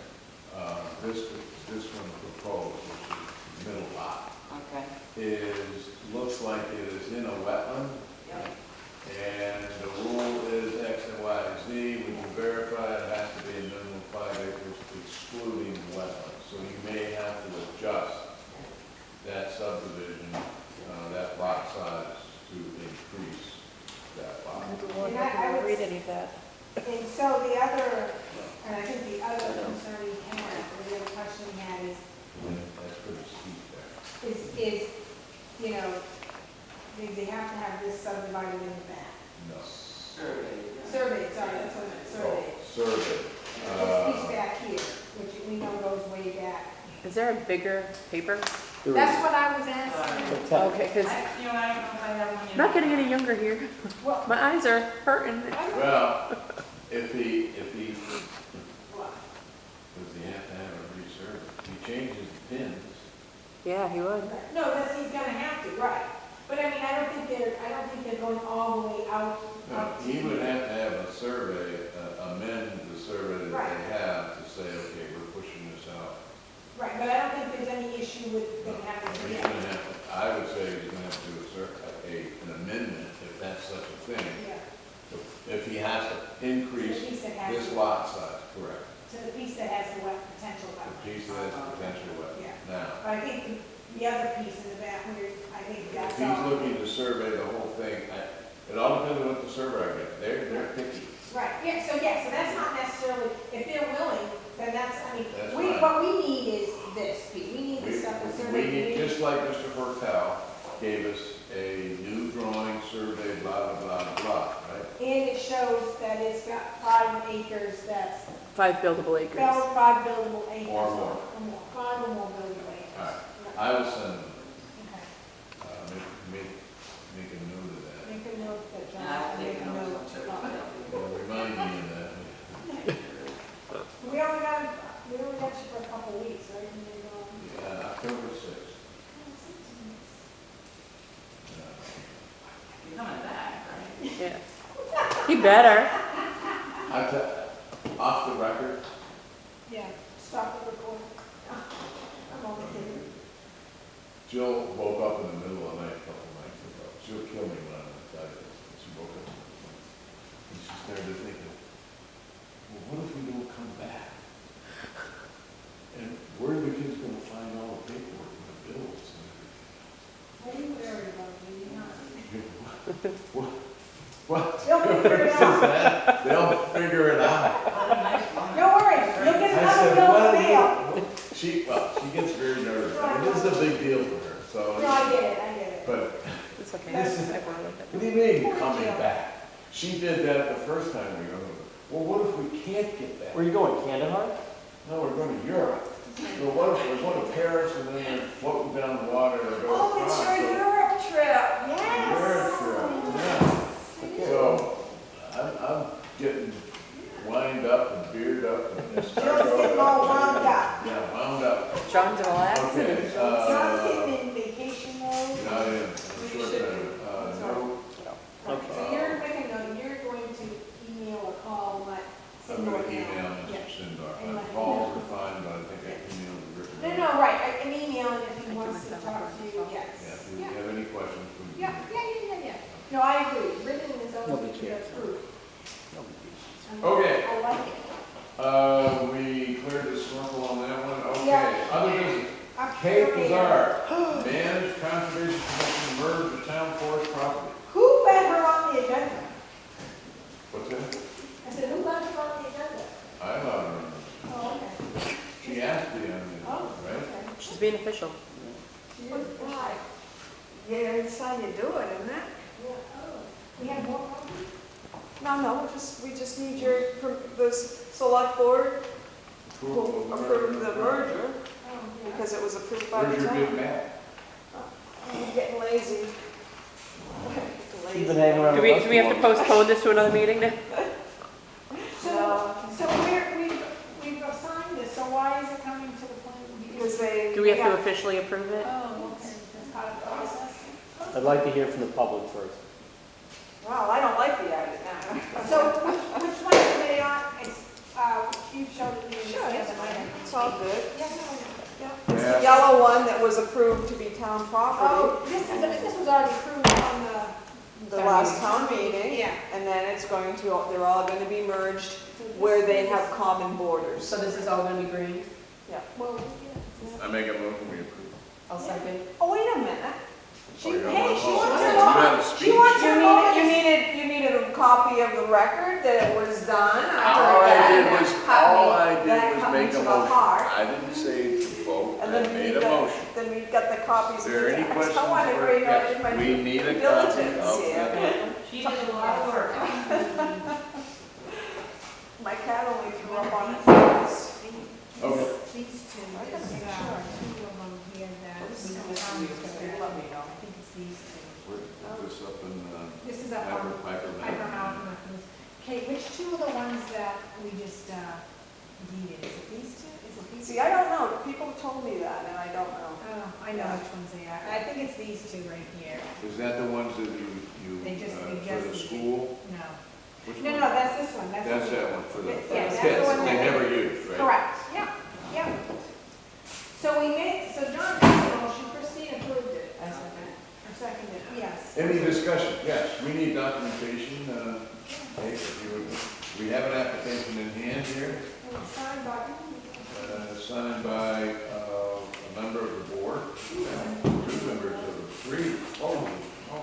this one proposed, which is middle lot, Okay. looks like it is in a wetland, Yep. and the rule is X and Y and Z. When you verify, it has to be a minimum of 5 acres excluding wetlands. So you may have to adjust that subdivision, that lot size to increase that lot. And I would- read any of that. And so the other, and I think the other concern he had, or the other question he had That's pretty steep there. is, you know, they have to have this subdivided in the back. No. Surveyed, sorry, that's what I meant, surveyed. Survey. This piece back here, which we know goes way back. Is there a bigger paper? That's what I was asking. Okay, because You know, I don't know if I have one. I'm not getting any younger here. Well, My eyes are hurting. Well, if he, does he have to have a resurvey? If he changes the pins, Yeah, he would. no, that's, he's gonna have to, right. But I mean, I don't think they're going all the way out. no, he would have to have a survey, amend the survey that Right. they have to say, okay, we're pushing this out. Right, but I don't think there's any issue with them having to He's do gonna that. have to, I would say he's gonna have to do an amendment, if that's such a thing. Yeah, If he has to to the increase piece that has, this lot size, correct. to the piece that has the potential The wetland. piece that has potential wet. Yeah. Now, But I think the other piece in the back, where I think if that's he's all. looking to survey the whole thing, it all depends on what the surveyor gets. They're picky. Right, yeah, so that's not necessarily, if they're willing, then that's, I mean, That's we, fine. what we need is this piece, we need the stuff that's We surveyed. need, just like Mr. Hertel gave us a new drawing, survey, blah, blah, blah, blah, right? And it shows that it's got 5 acres, that's 5 buildable acres. 5 buildable acres. Or more. 5 or more buildable acres. All right. Yeah. I will send them, Okay. make a note of that. Make a note that John, And I'll make take a notes note. on Thursday. Remind me of that. We only got you for a couple of weeks, right? And then, Yeah, October 6th. better. Off the record, Yeah, stop the recording. I'm only kidding. Jill woke up in the middle of the night a couple nights ago. She'll kill me when I'm inside of this. She woke up and she started thinking, well, what if we don't come back? And where are the kids gonna find all the paperwork and the bills and everything? What are you worried about, baby? What? They'll figure it out. They'll figure it out. Don't worry, you'll get I another said, bill in what? the mail. She gets very nervous. It is a big deal for her, so. No, I get it. But It's okay. This is- I work with it. what do you mean coming back? She did that the first time we were. Well, what if we can't get back? Where are you going, Kandahar? No, we're going to Europe. So what if we're going to Paris and then they're floating down the water or go Oh, it's your Europe trip. Yes. Europe trip, yeah. So I'm getting wind up and beard up and Jill's getting all wound up. Yeah, wound up. John's relaxing. Okay, John's getting in vacation mode. yeah, I am, short time. No, Okay. So you're making you're going to email or call, what? I'm going to email Yeah. Mr. Sindar. And My let him calls know. are fine, but I think I emailed Rick. No, right, an email, and if he wants to talk to you, Yeah, yes. if you have any questions, please. Yeah. No, I agree, written is always Nobody to cares. approved. Okay. I like it. We cleared the circle on that one, okay. Yeah. Other business, Kate Lazar, managed conservation commission merge the town forest property. Who got her on the agenda? What's that? I said, who got her on the agenda? I allowed her. Oh, okay. She asked me on Oh, it, right? okay. She's being official. Why? Yeah, it's how you do it, isn't it? Yeah, oh. We have more copies? No, we just need the select board Approval will of approve the merger, Oh, yeah. because it was approved by Where's the your big town. map? I'm getting lazy. She's been hanging around Do with us we have to too long. postpone this to another meeting now? So we've assigned this, so why is it coming to the plan? Because they. Do we have to officially approve it? Oh, okay, that's part of the process. I'd like to hear from the public first. Well, I don't like the idea. So which one are they on? It's, you showed it to me this Sure, other it's fine. night. It's all good. Yeah, no, yeah. It's Yeah. the yellow one that was approved to be town property, Oh, this was already approved on the last town meeting. Yeah. And then it's going to, they're all going to be merged where they have common borders. So this is all gonna be green? Well, yeah. I make a motion, we approve. I'll second. Oh, wait a minute. Oh, you don't Hey, want- she oh, wants you her had a own- speech? she wants You her needed, you needed a copy of the record that it was done. I All heard I that, did and was, that cut all me- I that did was cut me make to a the motion. heart. I didn't say to vote, And I then made we a got, motion. then we got the copies. Is there any I questions? still want to or- read yes, it in my we need a due copy diligence of here. the. She did a lot of work. My cat only threw up on its face. Okay. These two, I there's, can make two sure. of them here that. This is I Mr. think Weeks, but let me know. it's these two. We're this up in, This is up on Piper Piper Mountain. Mountain. Okay, which two are the ones that we just deeded? Is it these two? Is it these two? See, I don't know. People told me that, and I don't know. Oh, I know which ones they are. I think it's these two right here. Is that the ones that you, They just- they for the just- school? No. Which No, one? no, that's this one. That's the- that one for the Yeah, that's kids, the one they that- never used, right? Correct, yeah. So we made, so John made the motion, Christine approved it. I second. Or seconded, yes. Any discussion? Yes, we need documentation, hey, if you would, we have an application in hand here, Signed by, signed by, a member of the board, two members of the three, Oh,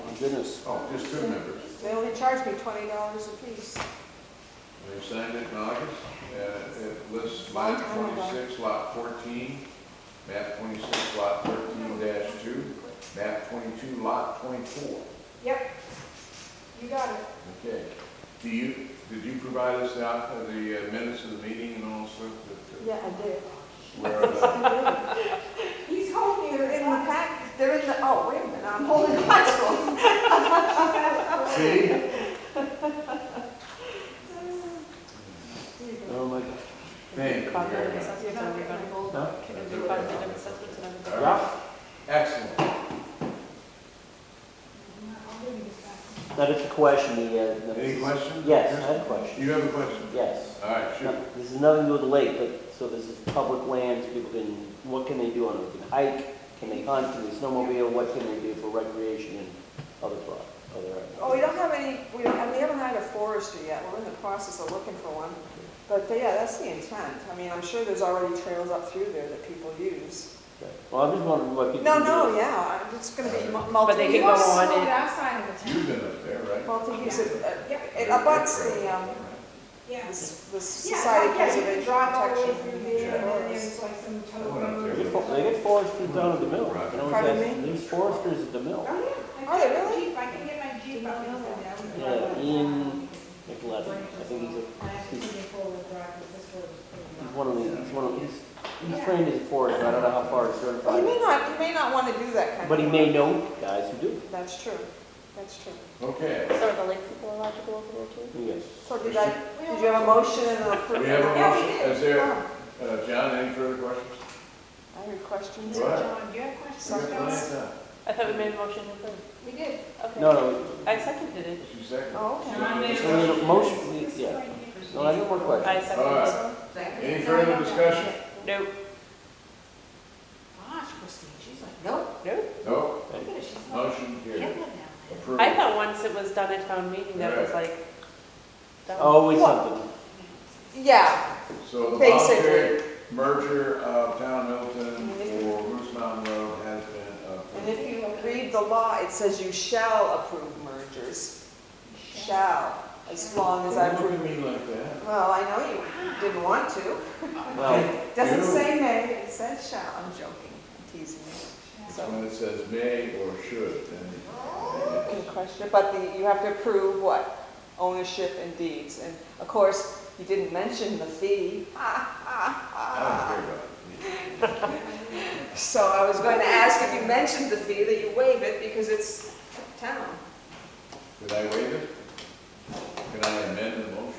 my goodness. oh, just two members. They only charged me $20 a piece. They signed it in August, it lists Long map time ago. 26, lot 14, map 26, lot 13-2, map 22, lot 24. yep. You got it. Okay. Did you provide us the minutes of the meeting and all stuff? Yeah, I did. Where are the, He's holding They're her in the pack, they're in the, oh, wait a minute, I'm holding on to them. see? Oh, my God. Thank you Cognitive very much. assessments and everybody. No? Can we do cognitive assessments and everybody? All right. Excellent. I'll give you this back. That is a question, Any questions? Yes, I have a question. You have a question? Yes. All right, shoot. No, this is nothing to do with the lake, but, so this is public lands, people can, what can they do on it? They can hike, can they hunt, can they snowmobile, what can they do for recreation and other Oh, we don't have any, we haven't hired a forester yet, we're in the process of looking for one. But yeah, that's the intent. I mean, I'm sure there's already trails up through there that people use. Okay. Well, I'm just wondering what people No, can do. no, yeah, it's gonna be But they can multi-use. go on Slow it. outside of the town. You've been up there, right? Multi-use, Yeah. it abuts the, Yeah. the Yeah, Society yeah, you can Preservation drive all the way Protection. through there, and then Forest. there's like some I tow went up there. roads. They get foresters down at the mill. You know, Pardon that's- me? There's foresters at the mill. Oh, yeah. Are they really? Jeep, I can get my Jeep up and down. Yeah, Ian McLevin, I think he's I have to take it forward drive, because this road is pretty he's long. one of he's trained as a forester, I don't know how far he's Well, certified. you may not want to do that kind of. But he may know guys who do. That's true, that's true. Okay. So are the lake people allowed to go over there too? Yes. So did you have a motion and an approval? We have a Yeah, we motion. did. Is there, John, any further questions? I heard questions. Go ahead. John, do you have questions? You got plenty of time. I thought we made a motion to approve. We did. Okay. No, I seconded it. You second? Oh, okay. John made a no, motion. motion, yeah. No, I have no more questions. I All seconded right. it. Second. Any further discussion? Nope. Gosh, Christine, she's like, nope, Nope. No? look at it, she's like, Motion get carried. one down there. Approved. I thought once it was done at town meeting, that was like, done. Always What? something. Yeah, So the Basically. voluntary merger of Town of Middleton for Moose Mountain Road has been and approved. if you read the law, it says you shall approve mergers. Shall, as long as I Don't look approve. at me like that. Well, I know you didn't want to. Well, Doesn't You- say may, it says shall. I'm joking, I'm teasing you. So, When it says may or should, then you can question it, but you have to approve what? Ownership and deeds. And of course, you didn't mention the fee. I don't care about it. So I was going to ask if you mentioned the fee, that you waive it because it's town. Did I waive it? Can I amend the motion?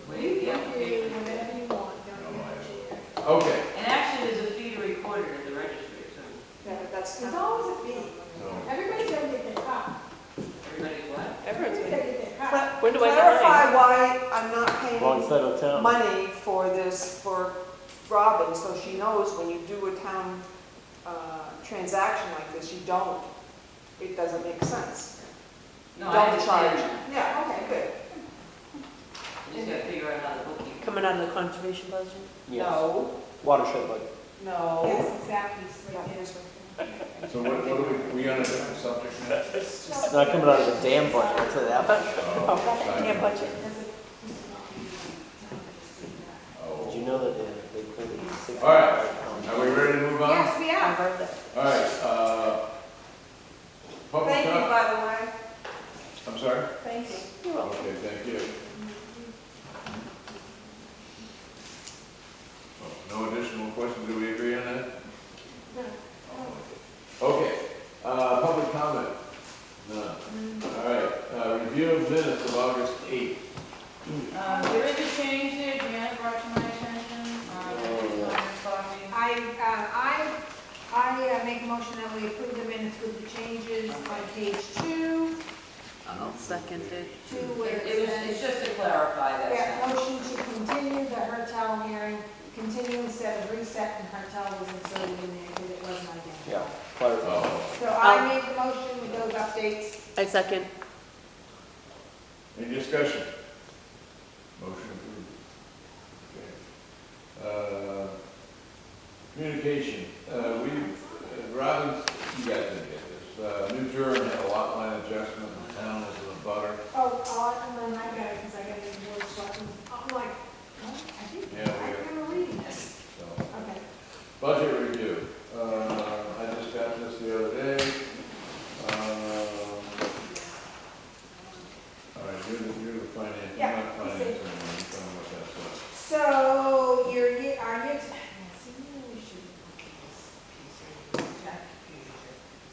No, Waive the application. Whatever you want, don't No, you? but- Okay. And actually, there's a fee to record it at the registry, so Yeah, but that's There's town. always a fee. So, Everybody's gonna get their cut. everybody's what? Everyone's Everybody's gonna. gonna get their cut. When do I Clarify why I'm not wrong paying side of town. money for this, for Robin, so she knows when you do a town transaction like this, you don't, it doesn't make sense. You No, I don't understand charge. that. Yeah, okay, good. You just gotta figure out how to book it. Coming out of the conservation budget? Yes. No, Watershed budget. no. Yes, exactly, it's right there. so what are we on a different subject now? It's not coming out of the dam budget, I'll tell you that. Oh, sorry. Yeah, budget. Did you Oh. know that they cleared 6? All right. Are we ready to move on? Yes, we I are. heard that. All right, public Thank you, comment. by the way. I'm sorry? Thank you. You're welcome. Okay, thank you. No additional questions, do we agree on that? Okay, public comment? None. All right, review of minutes of August 8th. There is a change there, Deanna brought to my attention, I make a motion that we approve the minutes with the changes on page 2, I'll second it. to where it It's says, just to clarify that. yeah, motion to continue the Hertel hearing, continue instead of reset, and Hertel was inserted in there because it wasn't Yeah, identified. clarify. Oh, So I made the motion with those updates. I second. any discussion? Motion approved. Okay. Communication, Robin, you guys didn't get this. New Durham had a lot line adjustment, the town is in a butter. And then I got it because I got it in Word, so I'm like, oh, I think, Yeah, I we got- remember reading this. So, Okay. budget review, I just got this the other day. All right, you're the finance, you're Yeah, not finance anymore, you tell me what that's about. So our year,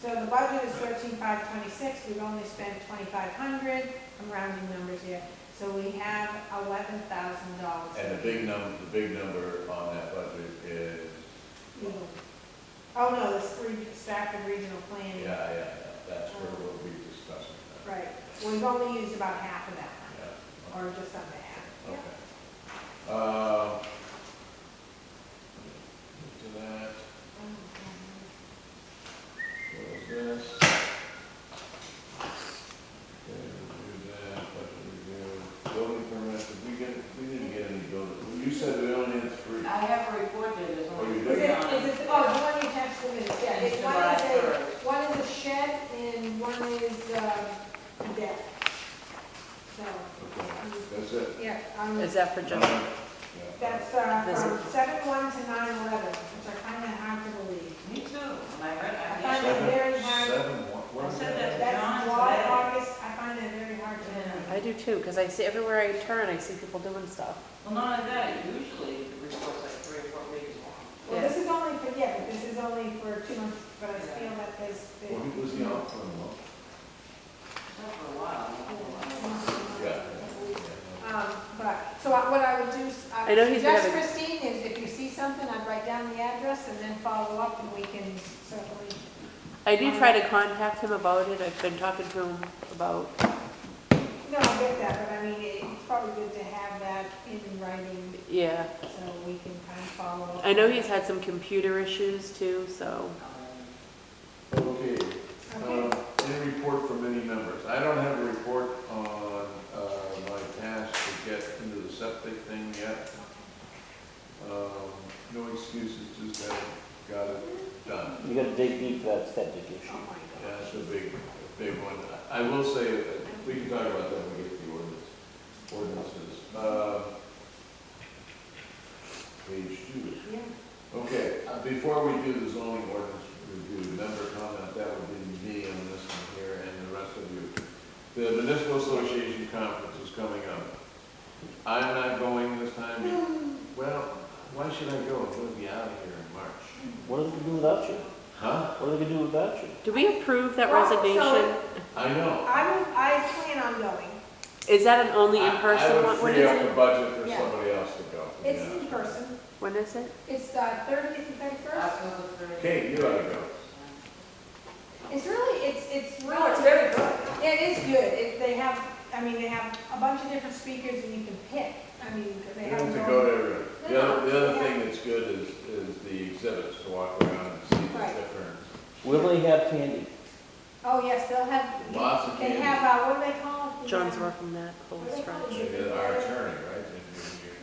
so the budget is 13,526, we've only spent 2,500, I'm rounding numbers here, so we have $11,000. And the big number on that budget is, Oh, no, this Stafford Regional Planning. yeah, that's where we'll be discussing that. Right, We've only used about half of that money, Yeah. or just under half. Okay. To that, what was this? Okay, review that, budget review, building permit, we didn't get any building, you said we only had 3. I have a report there, there's Oh, only you Is did? three it, on is it. it, oh, the one you attached to the minutes, yeah, It's it's July 1st. one is a shed and one is, a deck. So, Okay, that's it. yeah, Is that for just, Yeah. that's, This from 7/1 to 9/11, which I find it hard to believe. Me too. When I read, I I find guess, it very hard, 7, what I was said that? that. that's John July, today. August, I find it very hard to believe. I do too, because I see everywhere I turn, I see people doing stuff. well, not only that, usually the report's like 3 or 4 pages long. Well, this is only for, yeah, but this is only for 2 months, but I feel that there's, Well, he was the off for a month. Not for a while. Yeah. but, so what I would do, I know he's suggest, having- Christine, is if you see something, I'd write down the address and then follow up and we can certainly. I do try to contact him about it, I've been talking to him about, No, I get that, but I mean, it's probably good to have that in writing yeah. so we can kind of follow up. I know he's had some computer issues too, so. Okay, Okay. any report from any members? I don't have a report on, my task to get into the septic thing yet. No excuses, just haven't got it done. You gotta dig deep for that septic issue. Oh, my God. Yeah, it's a big one. I will say, that we can talk about that when we get to the ordinances. Page 2. Yeah. Okay, before we do the zoning ordinance review, member comment, that would be me on this one here and the rest of you. The municipal association conference is coming up. I'm not going this time. Well, why should I go? I'm gonna be out of here in March. What are they gonna do without you? Huh? What are they gonna do without you? Do we approve that Well, so- resignation? I know. I plan on going. Is that an only I in-person would one? When free is up the it? budget for Yeah. somebody else to go. It's Yeah. in person. When is it? It's 30th and 31st. October 30th. Kate, you ought to go. It's really, it's really. No, it's very good. Yeah, it is good. They have, I mean, they have a bunch of different speakers and you can pick. I mean, they You have. don't have to no- go to every. The other Yeah. thing that's good is the exhibits, to walk around and see the Right. different, Will they have candy? Oh, yes, they'll have. lots of They candy. have, what do they call it? John's working that whole What do they call stretch. it? They get our attorney, right?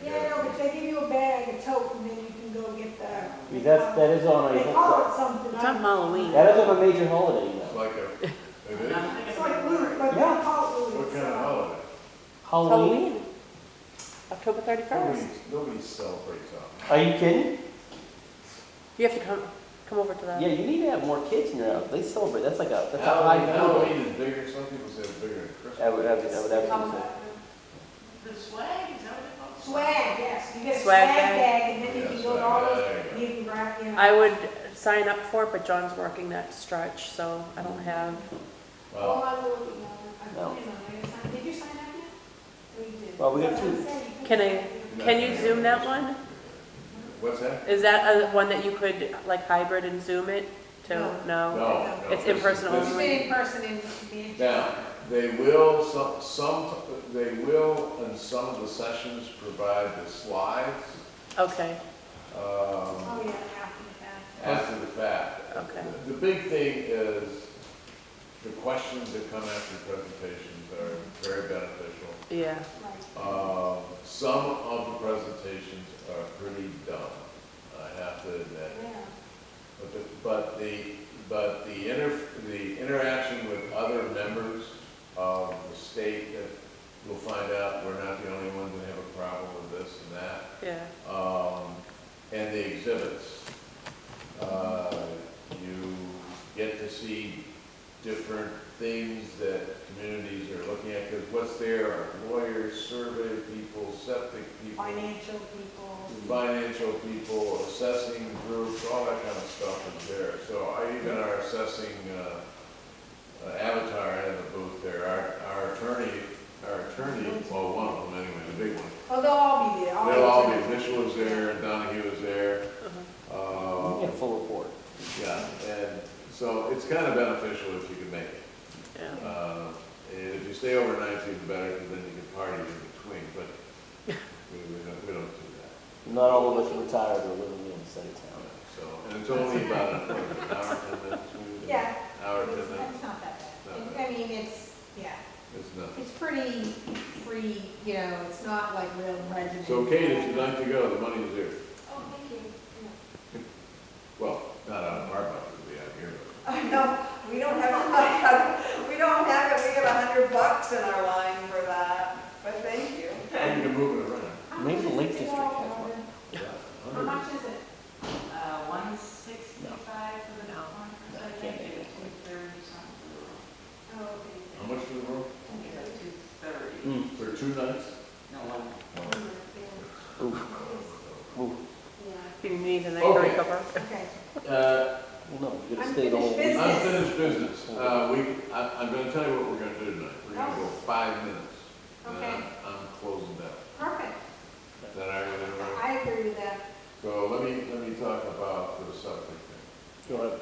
Yeah, no, but they give you a bag, a tote, and then you can go get the. That is on They a, call it something. It's on Halloween. that is on a major holiday It's now. like a, it is? It's like Luke, but they Yeah. call it Luke. What kind of holiday? Halloween? October 31st. Nobody celebrates that. Are you kidding? You have to come over to that. Yeah, you need to have more kids in your house. They celebrate, that's a high holiday. Halloween is bigger, some people say it's bigger than Christmas. I would absolutely say. The swag, is that what they call it? Swag, yes, you get a Swag swag bag. bag, and then you Yeah, can go to swag all those, bag. you can grab, you know. I would sign up for it, but John's working that stretch, so I don't have, Oh, Well, I will, you know, I No. plan on it. Did you sign up yet? We did. Well, we got That's two. what I'm saying, you Can I- sign up. can you Zoom that one? what's that? Is that a one that you could like hybrid and Zoom it to? No. No? No. It's this in person is- this- Just only. in person and be. Now, they will, they will, in some of the sessions, provide the slides, Okay, Oh, yeah, after the fact. after the fact. okay. The big thing is, the questions that come after presentations are very beneficial. Yeah, Right. Some of the presentations are pretty dumb, I have to admit. Yeah. But the interaction with other members of the state, that we'll find out we're not the only ones that have a problem with this and that. yeah. And the exhibits. You get to see different things that communities are looking at, because what's there are lawyers, survey people, septic people, Financial people. financial people, assessing groups, all that kind of stuff is there. So even our assessing avatar has a booth there. Our attorney, well, one of them anyway, the big one. Oh, they'll all be there. They'll all be, Mitchell was there, and Donahue was there. You get a full report. Yeah, and so it's kind of beneficial if you can make it. Yeah. And if you stay overnight, it's even better, because then you can party in between, but we don't do that. Not all of us are retired or living in the side of town. So, and it's only about an hour, 10 minutes. maybe? Yeah. Hour, 10 It's minutes. not that Not bad. I mean, it's, yeah, It's nothing. it's pretty free, you know, it's not like real regimented. So Kate, if you'd like to go, the money is there. Oh, thank you. Well, not out of our budget, we have here, but. No, we don't have, we don't have it, we have $100 in our line for that, but thank you. You can move it around. Maybe the Lake District has one. Yeah. How much is it? 165 for the conference, I think, and 230 something. Oh, okay. How much for the room? I think it's 230. For 2 nights? No, one. Ooh, Yeah, Do you need a night to Okay. recover? okay. well, no, you gotta stay the whole week. Unfinished Unfinished business. I'm gonna tell you what we're gonna do tonight. We're gonna go 5 minutes. And Okay. I'm closing down. Perfect. Is that all right with everybody? I agree with that. So let me talk about the septic thing. Go ahead.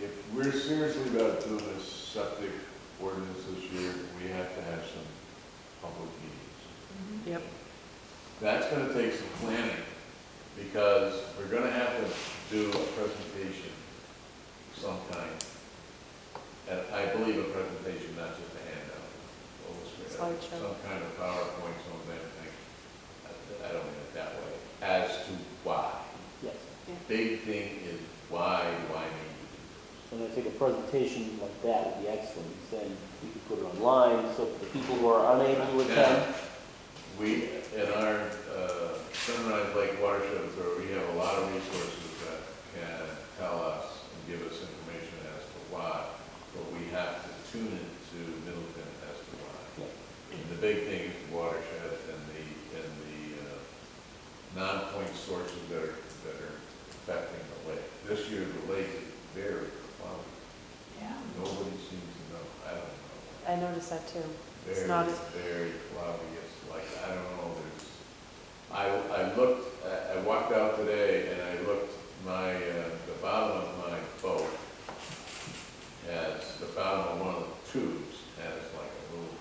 If we're seriously about doing this septic ordinance this year, we have to have some public meetings. Yep. That's gonna take some planning, because we're gonna have to do a presentation of some kind. And I believe a presentation, not just a handout. Slideshow. Some kind of PowerPoint, some damn thing. I don't mean it that way, as to why. Yes. Big thing is why do I need to do this? And I think a presentation like that would be excellent, because then we could put it online, so for the people who are unable to attend, We, in our Sunrise Lake Watershed Authority, we have a lot of resources that can tell us and give us information as to why, but we have to tune it to Middleton as to why. And the big thing is the watershed and the non-point sources that are affecting the lake. This year, the lake is very cloudy. Yeah. Nobody seems to know. I don't know. I noticed that too. It's Very, not as, very cloudy, it's like, I don't know, I looked, I walked out today and I looked, the bottom of my boat has, the bottom of one of the tubes has like a little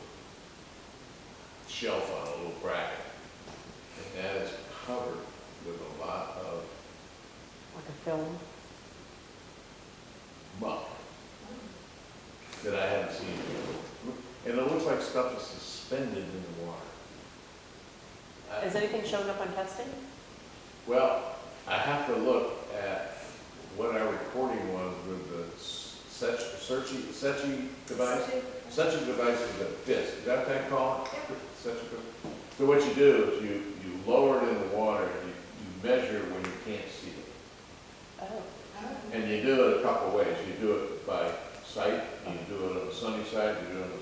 shelf on it, a little bracket. And that is covered with a lot of like a film. muck that I haven't seen before. And it looks like stuff is suspended in the water. Is anything showing up on testing? Well, I have to look at what our recording was with the Secchi device. Secchi device is a disc, is that what they call it? Secchi. So what you do is you lower it in the water and you measure when you can't see it. Oh. And you do it a couple ways. You do it by sight, you do it on the sunny side, you do it on the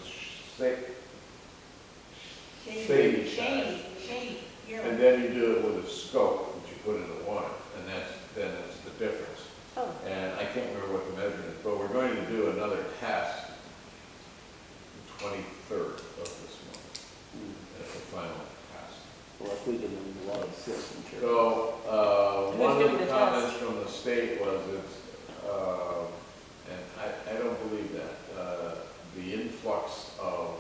shady side. Shady, yeah. And then you do it with a scope, which you put in the water, and that's the difference. Oh. And I can't remember what the measurement is, but we're going to do another test the 23rd of this month. That's the final test. well, if we can do a lot of citizen church. So, Who's one of doing the the comments test? from the state was and I don't believe that, the influx of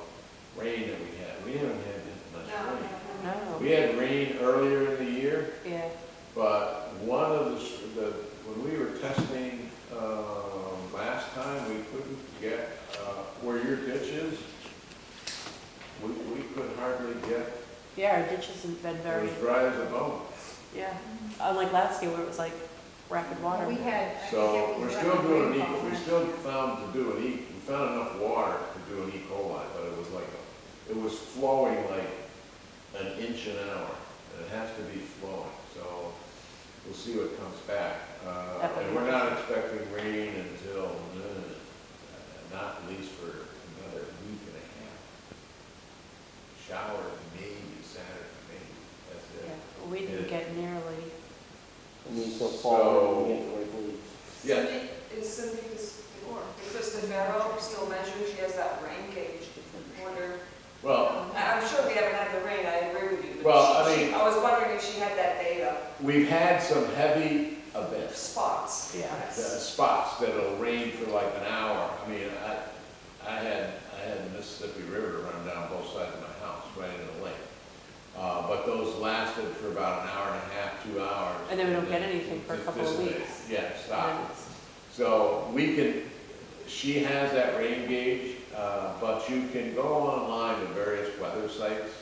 rain that we haven't had much rain. No. We had rain earlier in the year, Yeah. but one of when we were testing, last time, we couldn't get, where your ditch is, we could hardly get, Yeah, our ditch hasn't been it very, was dry as a bone. yeah. Unlike last year where it was like rapid water. We had. I So forget we're we still had doing rainfall. we still found we found enough water to do an E. coli, but it was like, it was flowing like an inch an hour, and it has to be flowing, so we'll see what comes back. And we're not expecting rain until, not at least for another week and a half. Shower maybe Saturday, maybe, that's it. Yeah, we didn't get nearly. I mean, so far, we get the right leads. Yeah. Is Cindy, is Krista Farrow still measuring, she has that rain gauge, I wonder, Well, I'm sure we haven't had the rain, I agree with you. but Well, I mean- I was wondering if she had that data. we've had some heavy events. Spots. Yeah. Spots that'll rain for like an hour. I mean, I had the Mississippi River run down both sides of my house, right into the lake. But those lasted for about an hour and a half, 2 hours. And then we don't get anything for a Just couple of dissipate. weeks. Yeah, And stop. then it's- So we can, she has that rain gauge, but you can go online to various weather sites,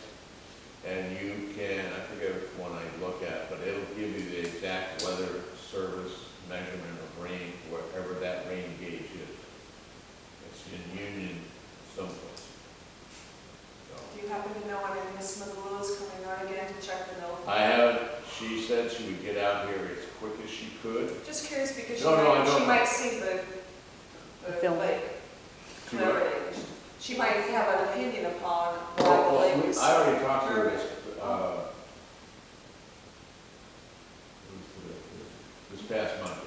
and you can, I forget which one I look at, but it'll give you the exact weather service measurement of rain, wherever that rain gauge is. It's in Union someplace. So, Do you happen to know when Miss Magoo is coming out again to check the mill? I haven't, she said she would get out here as quick as she could. Just curious because No, no, I don't she know. might see the Film. lake. She Clarity. She might have an opinion upon why the Well, lake is. I already talked to her this past month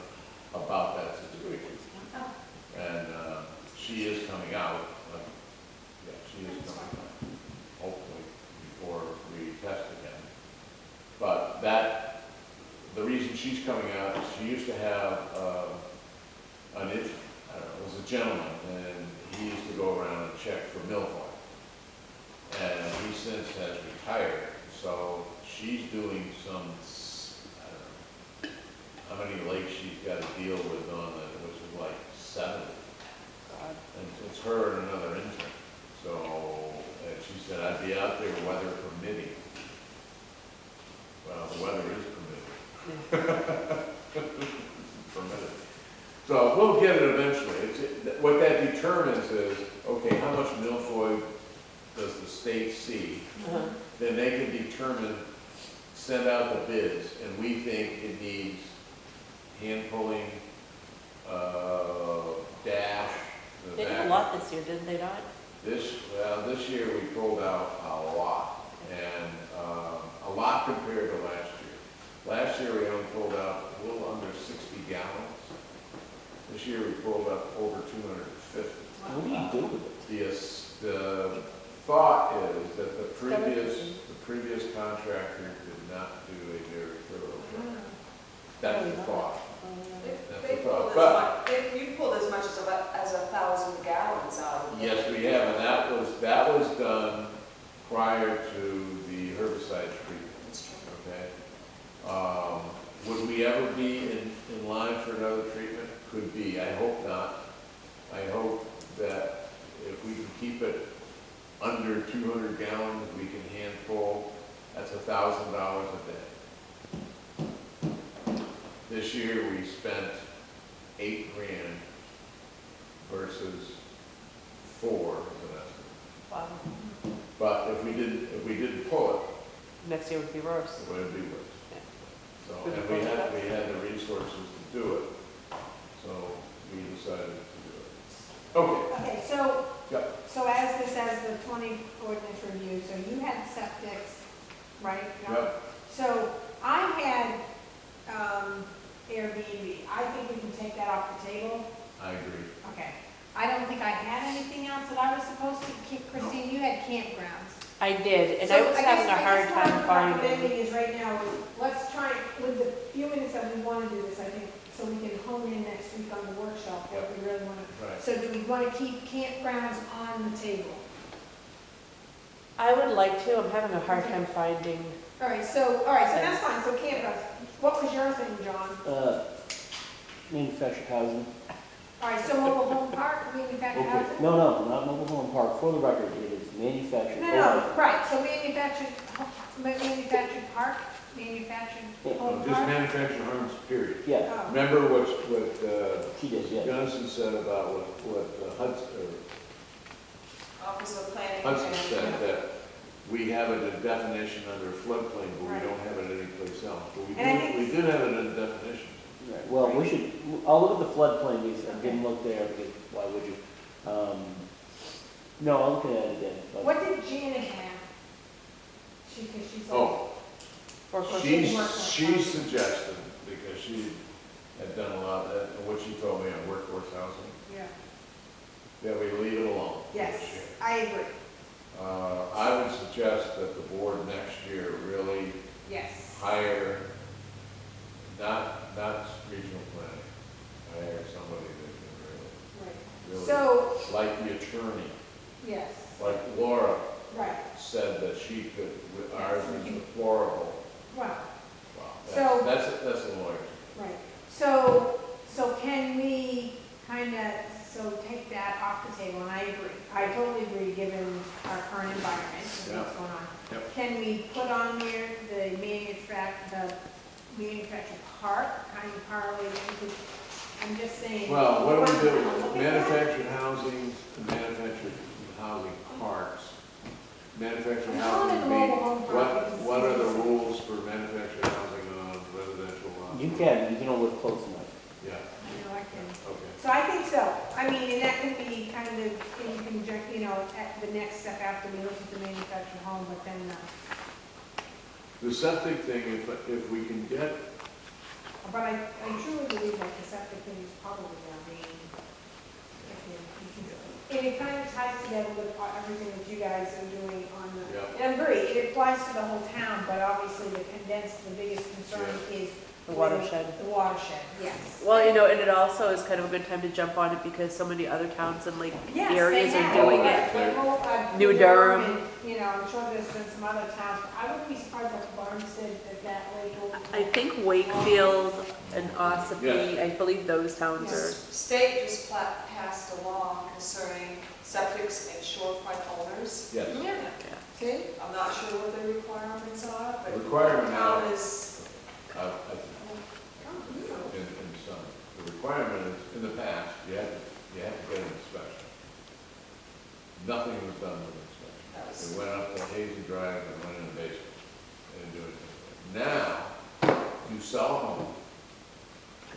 about that situation. And she is coming out, yeah, she is coming out, hopefully, before we test again. But the reason she's coming out is she used to have I don't know, it was a gentleman, and he used to go around and check for milfoil. And he since has retired, so she's doing some, I don't know, how many lakes she's got to deal with on it, which is like 7. And it's her and another intern. So, and she said, I'd be out there weather permitting. Well, the weather is permitted. Permitted. So we'll get it eventually. What that determines is, okay, how much milfoil does the state see? Uh-huh. Then they can determine, send out the bids, and we think it needs hand pulling, dash. the They did a back- lot this year, didn't they not? This year we pulled out a lot, and a lot compared to last year. Last year we only pulled out a little under 60 gallons. This year we pulled up over 250. What do you do with it? The thought is that the previous contractor did not do a very thorough job. That's the thought. That's They the pulled thought. as much, you pulled as much as 1,000 gallons out of it. Yes, we have, and that was done prior to the herbicide treatment, That's true. okay? Would we ever be in line for another treatment? Could be, I hope not. I hope that if we can keep it under 200 gallons, we can hand pull, that's $1,000 a day. This year, we spent $8 grand versus 4 as an estimate. Wow. But if we didn't pull Next year would be worse. it, it would be worse. Yeah. So, Would you and pull it? we had the resources to do it, so we decided to do it. Okay, Okay, so, yeah, so as this, as the 20 ordinance review, so you had septics, right? yeah, So I had Airbnb. I think we can take that off the table. I agree. Okay. I don't think I had anything else that I was supposed to keep. Christine, you had campgrounds. I did, and So I was having a hard I guess time what I'm finding. recommending is right now, is let's try, with the few minutes that we want to do this, I think, so we can hone in next week on the workshop, what we really want to. Right. So do we want to keep campgrounds on the table? I would like to, I'm having a hard time finding. All right, so that's fine, so campgrounds. What was your thing, John? Manufactured housing. All right, so mobile home park, manufactured Okay, housing? no, not mobile home park. For the record, it is manufactured. No, right, so manufactured park, manufactured Yeah. home Just park? manufactured homes, period. Yeah, Oh. Remember what she did, yeah. Johnson said about what Office of Planning. Hudson and- said, that we have it in definition under floodplain, but we Right. don't have it anyplace else. But And I think- we do have it in definition. Right, well, we should, I'll look at the floodplain, because I didn't look there, because why would you? No, I'm looking at it again. but- What did Janet have? Because she's like. Oh, Workforce. she suggested, because she had done a lot of that, and what she told me on workforce housing, Yeah, that we leave it alone. yes, I agree, I would suggest that the board next year really yes. hire, not attorney, Yes, like Laura right, said that she could, ours is deplorable. wow, Wow, So- that's a lawyer. right. So can we kind of, so take that off the table, and I agree. I totally agree, given our current environment and what's going on. Yep. Can we put on there the manufactured park, kind of parlay into, I'm just saying. Well, what do we do? Look at that. Manufactured housing parks. Manufactured I'm calling it housing, a mobile home park because what are the it's- rules for manufactured housing on residential lots? You can live close enough. Yeah, You know, I can. okay. So I think so. I mean, and that can be kind of in conjunction, you know, at the next step after we look at the manufactured home, but then, The septic thing, if we can get, but I truly believe like the septic thing is probably our main. And it kind of ties together with everything that you guys are doing on the, Yeah. and I agree, it applies to the whole town, but obviously the condensed, the biggest concern is. The watershed. The watershed, yes. Well, you know, and it also is kind of a good time to jump on it because so many other towns and like Yes, areas they are have. doing Like, it. like, well, New Durham. and, you know, I'm sure there's been some other towns, but I wouldn't be surprised if Barnstead, that lake will. I think Wakefield and Ossipee, Yes. I believe those towns are. State just passed a law concerning septics and shorefront owners. yes, Yeah, see? I'm not sure what the requirements are, but the requirement the now, town is, in some, the requirement is, in the past, you have to get an inspection. Nothing was done with inspection. that was, They went up to Hazy Drive and went in the basement and do it. Now, you sell a home,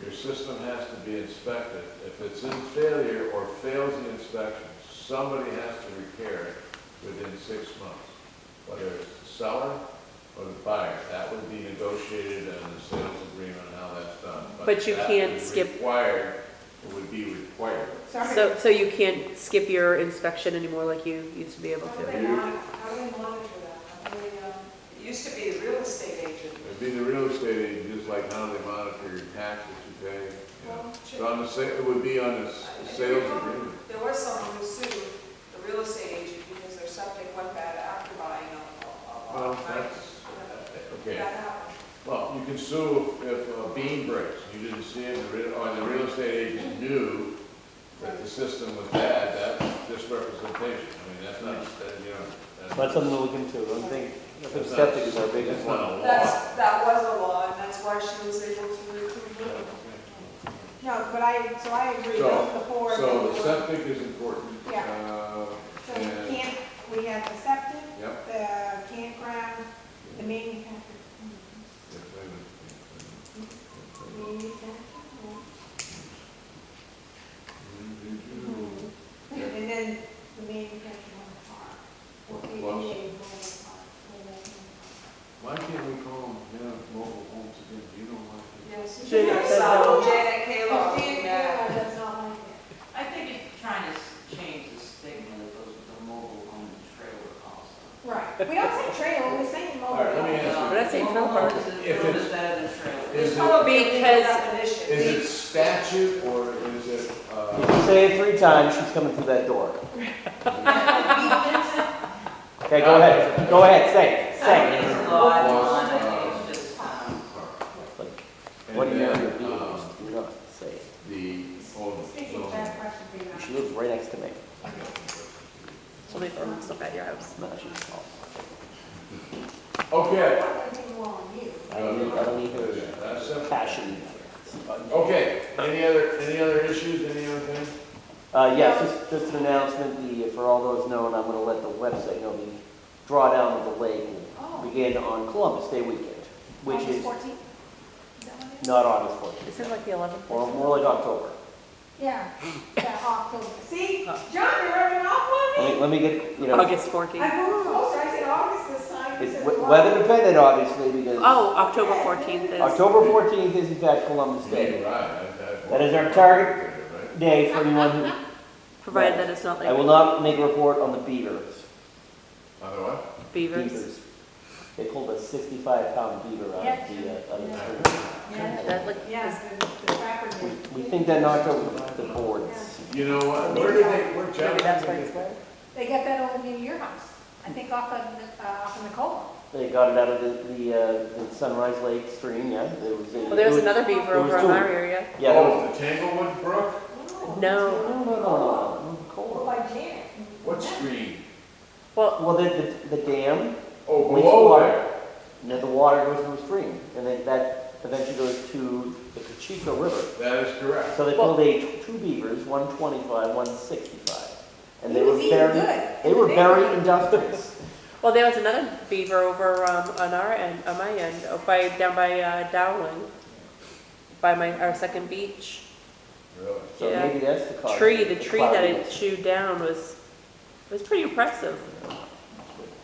your system has to be inspected. If it's in failure or fails the inspection, somebody has to repair it within 6 months. Whether it's the seller or the buyer, that would be negotiated in the sales agreement, how that's done. But you that can't would be skip- Required, it would be required. Sorry. So you can't skip your inspection anymore like you used to be able How do to. they monitor that? How do they, it used to be the real estate agent. It'd be the real estate agent, just like how they monitor your taxes you pay, you know. So on the it would be on the sales agreement. There was someone who sued the real estate agent because their septic went bad after buying a Well, right? that's, okay. That happened. Well, you can sue if a beam breaks, you didn't see it, or the real estate agent knew that the system was bad, that's misrepresentation. I mean, that's not, you know. That's something to look into. I don't think, I think That's not- septic is our biggest That's not one. a law. That was a law, and that's why she was able to recoup Yeah, it. okay. no, but I agree, So- those are the four. So the septic is important. Yeah. So And, we have the septic, yep. the campground, the manufactured. Yes, wait a minute. And then the manufactured home park. Or Well, ADA mobile park. Why can't we call them, mobile homes again, do you know why? Yes. Janet said So, no. Janet Oh, Kayla, Dan, yeah. that's not like it. I think it's trying to change the stigma that goes with the mobile home trailer also. Right, we don't say trailer, we're saying mobile. All right, let me ask you. But I think Mobile trailer homes is a If little it's- bit better than trailer. Is It's it, probably a Because- definition. is it statute or is it, If you say it 3 times, she's coming through that door. Okay, go ahead, say it, say it. It's a law, Plus, it's just, Like, and what do you know then, your deal is? Do not say it. the, Speaking of that question for you. She lives right next to me. Somebody throwing stuff at your house. No, she's small. okay. Nothing wrong with you. I don't need her That's simple. passion. Okay, any other issues, any other things? Yes, just an announcement, for all those known, I'm gonna let the website know, the drawdown of the lake will begin on Columbus Day weekend, which August is 14th? Is that what it is? not August 14th, Is it like the 11th? or more like October. Yeah, October. See, John, you're rubbing off on me. Let me get, August 14th. I moved closer, I said August this time. You it's said weather dependent, obviously, because Oh, October 14th is. October 14th is in fact Columbus Day. You're right. That is our target Right? day for anyone who, Provided that it's not I will like not make a report on the beavers. On the what? beavers. They pulled a 65-pound beaver out of the stream. Yeah, that look, Yeah, the trapper did. We think that knocked over the boards. You know what, where maybe that's why John? it's wet. They got that over near your house, I think off of Nicola. They got it out of the Sunrise Lake stream, yeah. Well, there was another beaver there was over in two. our area. Yeah, there was, Oh, the Tanglewood Brook? No. no. Over by Janet. What stream? Well, Well, the dam, Oh, Waste below water. there. and then the water goes to the stream, and then that eventually goes to the Cocheco River. That is correct. So they pulled two beavers, 125, 165. And He they were was eating very, good. they were very industrious. well, there was another beaver over on our end, on my end, down by Dowling, by our second beach. Really? So Yeah. maybe that's the cause. The tree that it cloudiness. chewed down was pretty impressive.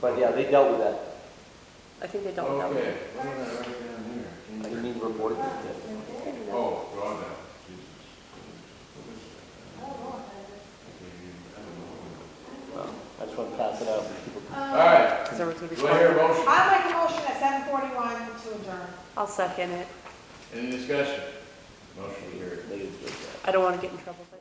But yeah, they dealt with that. I think they don't know. Okay, what did I write down here? I didn't mean to report it. Oh, God, no. Well, I just want to pass it out. so people can- All right, Because everyone's gonna be do I hear a smiling. motion? I'll make a motion at 7:41 to adjourn. I'll second it. Any discussion? Motion carried. They did that. I don't want to get in trouble. but-